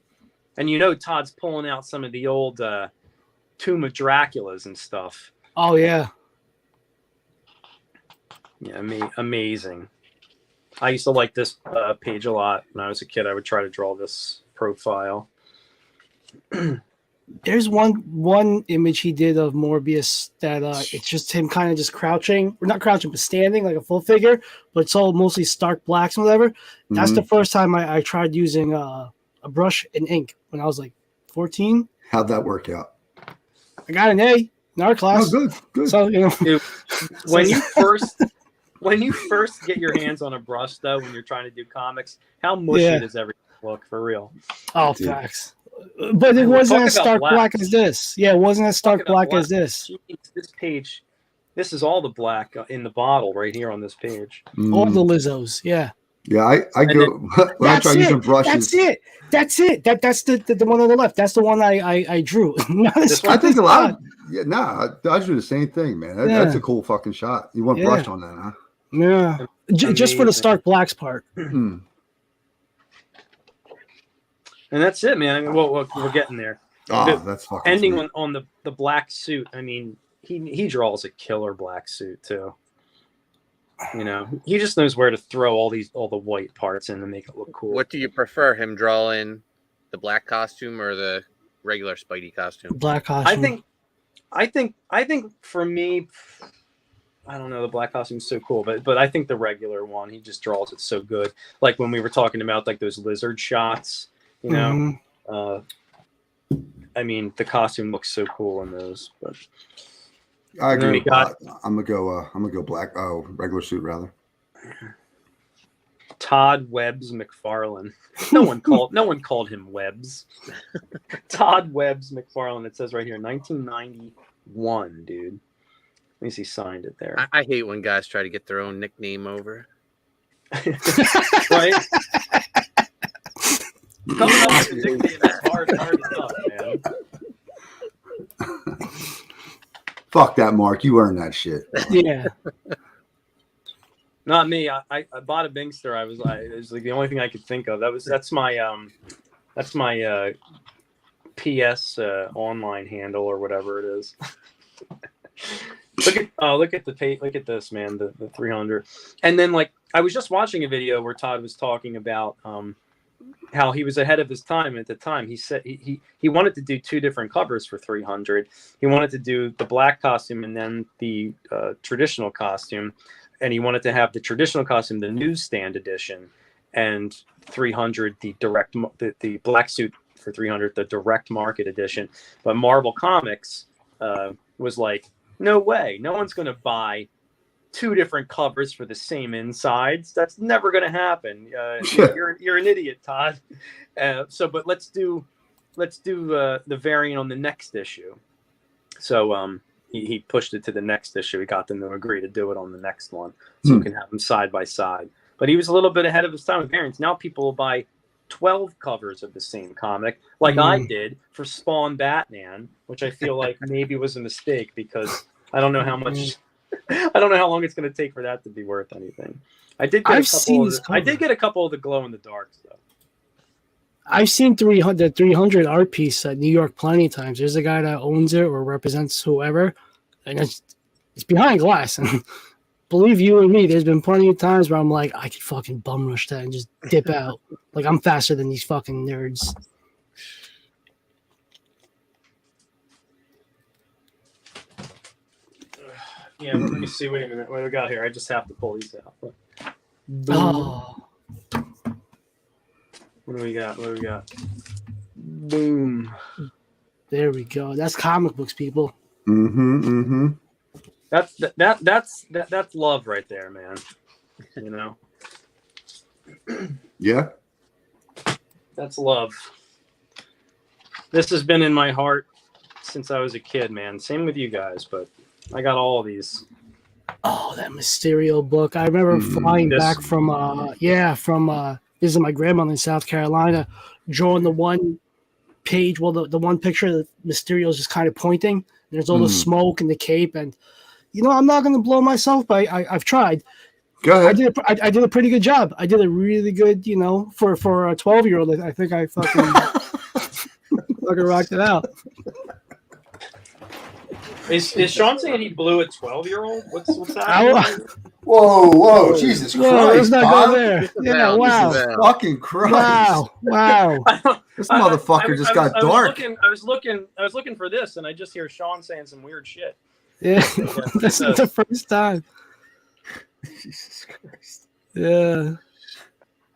and you know Todd's pulling out some of the old Tomb of Draculas and stuff. Oh yeah. Yeah, amazing. I used to like this page a lot when I was a kid. I would try to draw this profile. There's one image he did of Morbius that it's just him kind of just crouching, or not crouching, but standing like a full figure, but it's all mostly stark blacks and whatever. That's the first time I tried using a brush and ink when I was like 14. How'd that work out? I got an A in our class. Oh, good. So, you know, dude, when you first get your hands on a brush, though, when you're trying to do comics, how mushy does everything look, for real? Oh, facts. But it wasn't as stark black as this. Yeah, it wasn't as stark black as this. Jeez, this page, this is all the black in the bottle right here on this page. All the Lizzos, yeah. Yeah, I go when I try using brushes. That's it. That's the one on the left. That's the one I drew. I think a lot. I do the same thing, man. That's a cool fucking shot. You want brush on that, huh? Yeah, just for the stark blacks part. And that's it, man. I mean, we're getting there. Oh, that's fucking ending sweet. on the black suit. I mean, he draws a killer black suit too. You know, he just knows where to throw all the white parts in to make it look cool. What do you prefer, him drawing the black costume or the regular Spidey costume? Black costume. I think for me, I don't know, the black costume is so cool, but I think the regular one, he just draws it so good. Like when we were talking about like those lizard shots, you know. I mean, the costume looks so cool in those. But I agree. I'm gonna go black. Oh, regular suit rather. Todd Webbs McFarlane. No one called him Webbs. Todd Webbs McFarlane. It says right here, 1991, dude. At least he signed it there. I hate when guys try to get their own nickname over. Right? Coming up with a nickname is hard enough, man. Fuck that, Mark. You earned that shit. Yeah. Not me. I bought a Bingster. It was like the only thing I could think of. That's my PS online handle or whatever it is. Look at the tape. Look at this, man. The 300. And then like I was just watching a video where Todd was talking about how he was ahead of his time at the time. He said he wanted to do two different covers for 300. He wanted to do the black costume and then the traditional costume, and he wanted to have the traditional costume, the newsstand edition, and 300 the black suit for 300, the direct market edition. But Marvel Comics was like, no way, no one's going to buy two different covers for the same insides. That's never going to happen. You're an idiot, Todd. But let's do the variant on the next issue. So he pushed it to the next issue. He got them to agree to do it on the next one, so we can have them side by side. But he was a little bit ahead of his time with variants. Now people will buy 12 covers of the same comic, like I did for Spawn Batman, which I feel like maybe was a mistake because I don't know how much. I don't know how long it's going to take for that to be worth anything. I did get I've seen his I did cover. get a couple of the glow in the darks though. I've I seen did his get a cover. couple of the glow in the darks though. I've seen 300 art piece at New York plenty of times. There's a guy that owns it or represents whoever, and it's behind glass. And believe you and me, there's been plenty of times where I'm like, I could fucking bum rush that and just dip out. Like I'm faster than these fucking nerds. Yeah, let me see. Wait a minute. What do we got here? I just have to pull these out. Oh, What do we got? What do we got? Boom. there we go. That's comic books, people. That's love right there, man. You know. Yeah. That's love. This has been in my heart since I was a kid, man. Same with you guys, but I got all of these. Oh, that Mysterio book. I remember flying back from visiting my grandmother in South Carolina, drawing the one page, well, the one picture that Mysterio's just kind of pointing. There's all the smoke and the cape, and I'm not going to blow myself, but I've tried. Go ahead. I did a pretty good job. I did a really good, for a 12-year-old. I think I fucking fucking rocked it out. Is Sean saying he blew a 12-year-old? What's that? Whoa, Jesus Christ! Let's not Bob. go there. Yeah, wow. Fucking Christ! Wow. This motherfucker just got dark. I was looking for this, and I just hear Sean saying some weird shit. Yeah, this is the first time. Jesus Christ! Yeah. What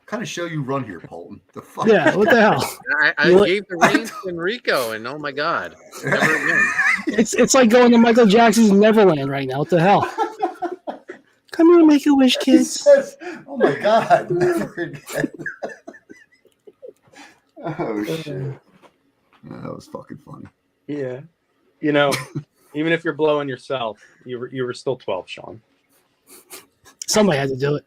kind of show you run here, Polton? The fuck? Yeah, what the hell? I gave the reins to Enrico, and oh my god, never again. It's like going to Michael Jackson's Neverland right now. What the hell? Come here, make a wish, He kids. says, "Oh my god, never again." Oh shit! That was fucking funny. Yeah, even if you're blowing yourself, you were still 12, Sean. Somebody had to do it.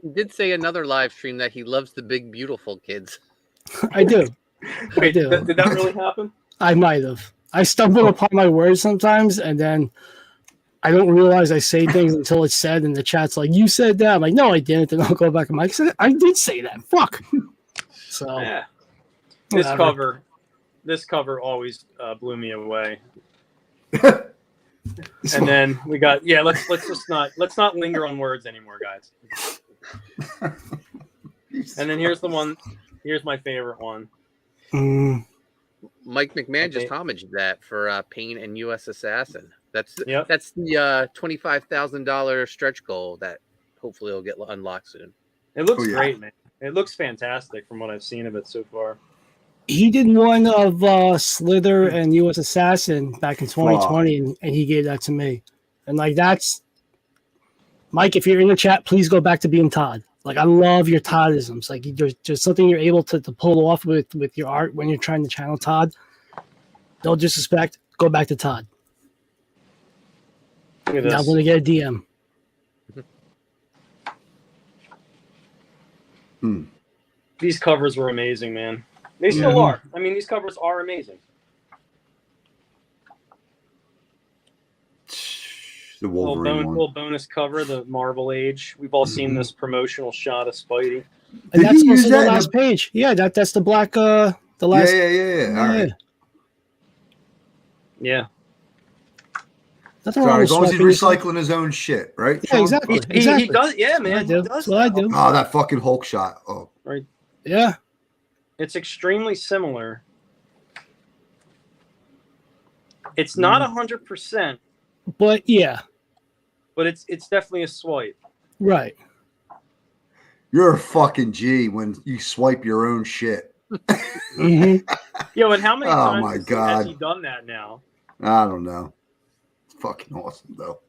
He did say another live stream that he loves the big beautiful kids. I do. Wait, do. Did that really happen? I might have. I stumble upon my words sometimes, and then I don't realize I say things until it's said, and the chat's like, "You said that." I'm like, "No, I didn't." And I'll go back and like, "I did say that." Fuck. So Yeah. whatever. This cover always blew me away. And then we got let's not linger on words anymore, guys. And then here's the one. Here's my favorite one. Mike McMahon just homaged that for Pain and U.S. Assassin. That's the $25,000 stretch goal that hopefully will get unlocked soon. It looks great, man. It looks fantastic from what I've seen of it so far. He did one of Slither and U.S. Assassin back in 2020, and he gave that to me. And like that's Mike. If you're in the chat, please go back to being Todd. Like I love your Toddisms. Like there's something you're able to pull off with your art when you're trying to channel Todd. Don't disrespect. Go back to Todd. Look at this. Now I'm gonna get a DM. These covers were amazing, man. They still are. I mean, these covers are amazing. The Wolverine little bonus cover, the Marvel Age. We've all seen this promotional shot of Spidey. And Did that's he use also the that last page. Yeah, that's the black. The last. Yeah. All right. Yeah. Nothing wrong Sorry, with as long as he's swapping yourself. recycling his own shit, right? Yeah, Sean? exactly. He does. Yeah, man. He does That's what I do. Oh, that fucking Hulk shot. Oh, Right. Yeah. It's extremely similar. It's not 100%, But yeah, but it's definitely a swipe. right. you're a fucking G when you swipe your own shit. hmm Yo, and how many Oh, times my has God. he done that now? I don't know. It's fucking awesome though.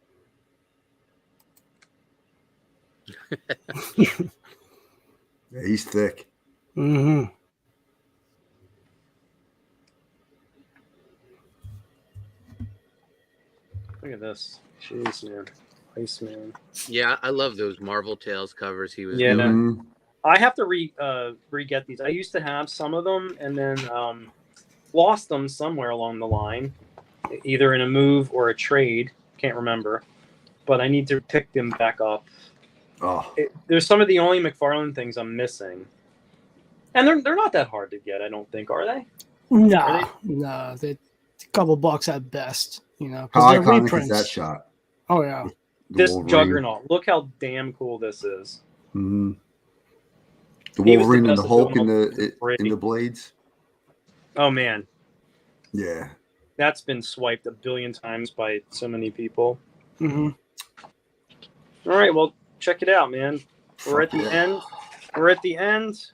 Yeah, he's thick. hmm Look at this. Jeez, man. Iceman. Yeah, I love those Marvel Tales covers he was Yeah. doing. Mhm. I have to re-get these. I used to have some of them and then lost them somewhere along the line, either in a move or a trade. Can't remember. but I need to pick them back up. Oh, There's some of the only McFarlane things I'm missing, and they're not that hard to get. I don't think, are they? No, they're a couple bucks at best. You know, how they're iconic reprints. is that shot? Oh yeah, This Wolverine. Juggernaut. Look how damn cool this is. Mm-hmm. The He was the Wolverine and the best at Hulk doing in the blades. Oh man, Yeah. that's been swiped a billion times by so many people. Mm-hmm. All right, well, check it out, man. We're at the yeah. end. We're at the end.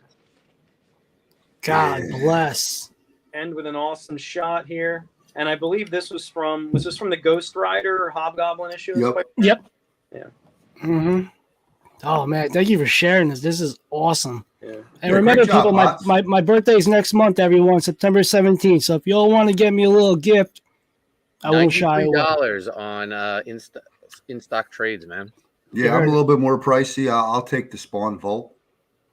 God bless. End with an awesome shot here. And I believe this was this from the Ghost Rider or Hobgoblin issue? Yep. Yeah. Mm-hmm. Oh man, thank you for sharing this. This is awesome. Yeah. And remember, great job, people, Bots. my birthday is next month, everyone, September 17th. So if you all want to get me a little gift, I won't shy away. $93 on in stock trades, man. Yeah, I'm a little bit more pricey. I'll take the Spawn Vault.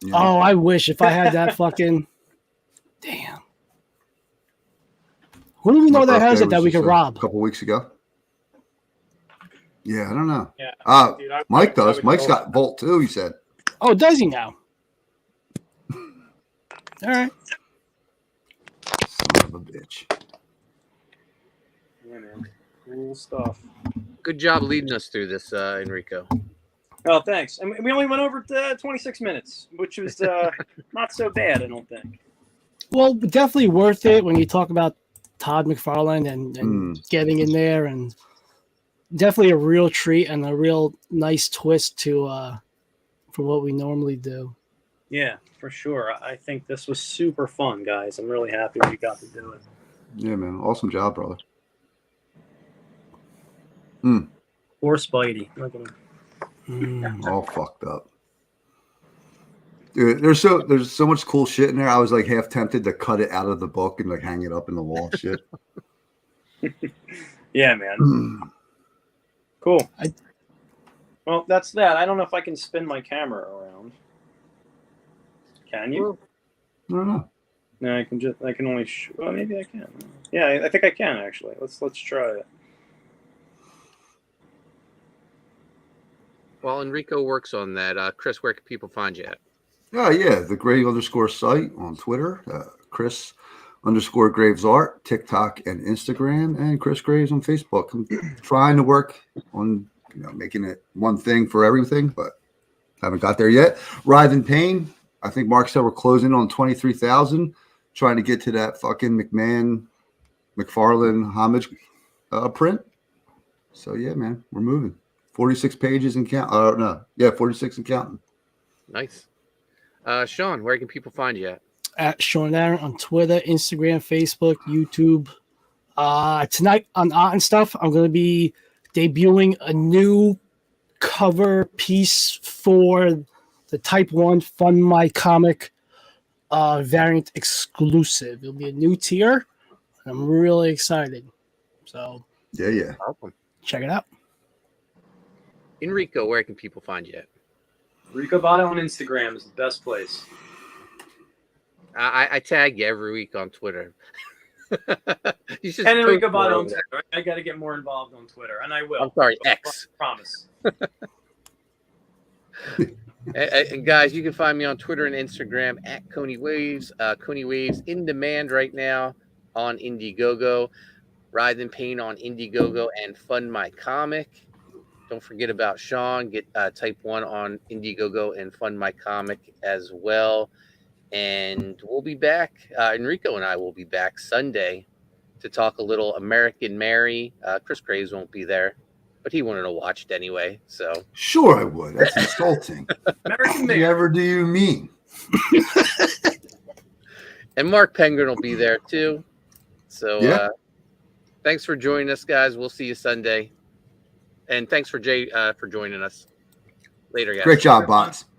You know? Oh, I wish if I had that fucking. Damn. Who do we know that has it that we could rob? A couple weeks ago. Yeah, I don't know. Yeah. Dude, Mike does. Mike's got Vault too, he said. Oh, does he now? All right. Son of a bitch. Yeah, man. Cool stuff. Good job leading us through this, Enrico. Oh, thanks. And we only went over 26 minutes, which was not so bad, I don't think. Well, definitely worth it when you talk about Todd McFarlane and getting in there, and definitely a real treat and a real nice twist to for what we normally do. Yeah, for sure. I think this was super fun, guys. I'm really happy we got to do it. Yeah, man. Awesome job, brother. Poor Spidey. Look at him. All fucked up. Dude, there's so much cool shit in there. I was like half tempted to cut it out of the book and like hang it up in the wall. Shit. Yeah, man. Cool. Well, that's that. I don't know if I can spin my camera around. Can you? I don't know. No, I can only. Well, maybe I can. Yeah, I think I can actually. Let's try it. While Enrico works on that, Chris, where can people find you at? Oh, yeah. The Grave_site on Twitter. Chris_Graves Art, TikTok and Instagram, and Chris Graves on Facebook. I'm trying to work on making it one thing for everything, but haven't got there yet. Writhe in Pain. I think Mark said we're closing on 23,000. Trying to get to that fucking McFarlane homage print. So yeah, man, we're moving. 46 pages and count. 46 and counting. Nice. Sean, where can people find you At Sean Aaron on Twitter, Instagram, Facebook, YouTube. Tonight on Art and Stuff, I'm going to be debuting a new cover piece for the Type 1 Fund My Comic variant exclusive. It'll be a new tier. I'm really excited. So yeah. Welcome. Check it out. Enrico, where can people find you at? Rico Votto on Instagram is the best place. I tag you every week on Twitter. You should And Enrico post Votto more on Twitter. I got to get more involved on Twitter, and I will. I'm sorry, X. Promise. And guys, you can find me on Twitter and Instagram at Coney Waves. Coney Waves in demand right now on Indiegogo. Writhe in Pain on Indiegogo and Fund My Comic. Don't forget about Sean. Get Type 1 on Indiegogo and Fund My Comic as well. And we'll be back. Enrico and I will be back Sunday to talk a little American Mary. Chris Graves won't be there, but he wanted to watch it anyway. So Sure I would. That's insulting. American Mary. Whatever do you mean? And Mark Penguin will be there too. So Yeah. Thanks for joining us, guys. We'll see you Sunday. And thanks for Jay for joining us. Later, guys. Great job, Bots.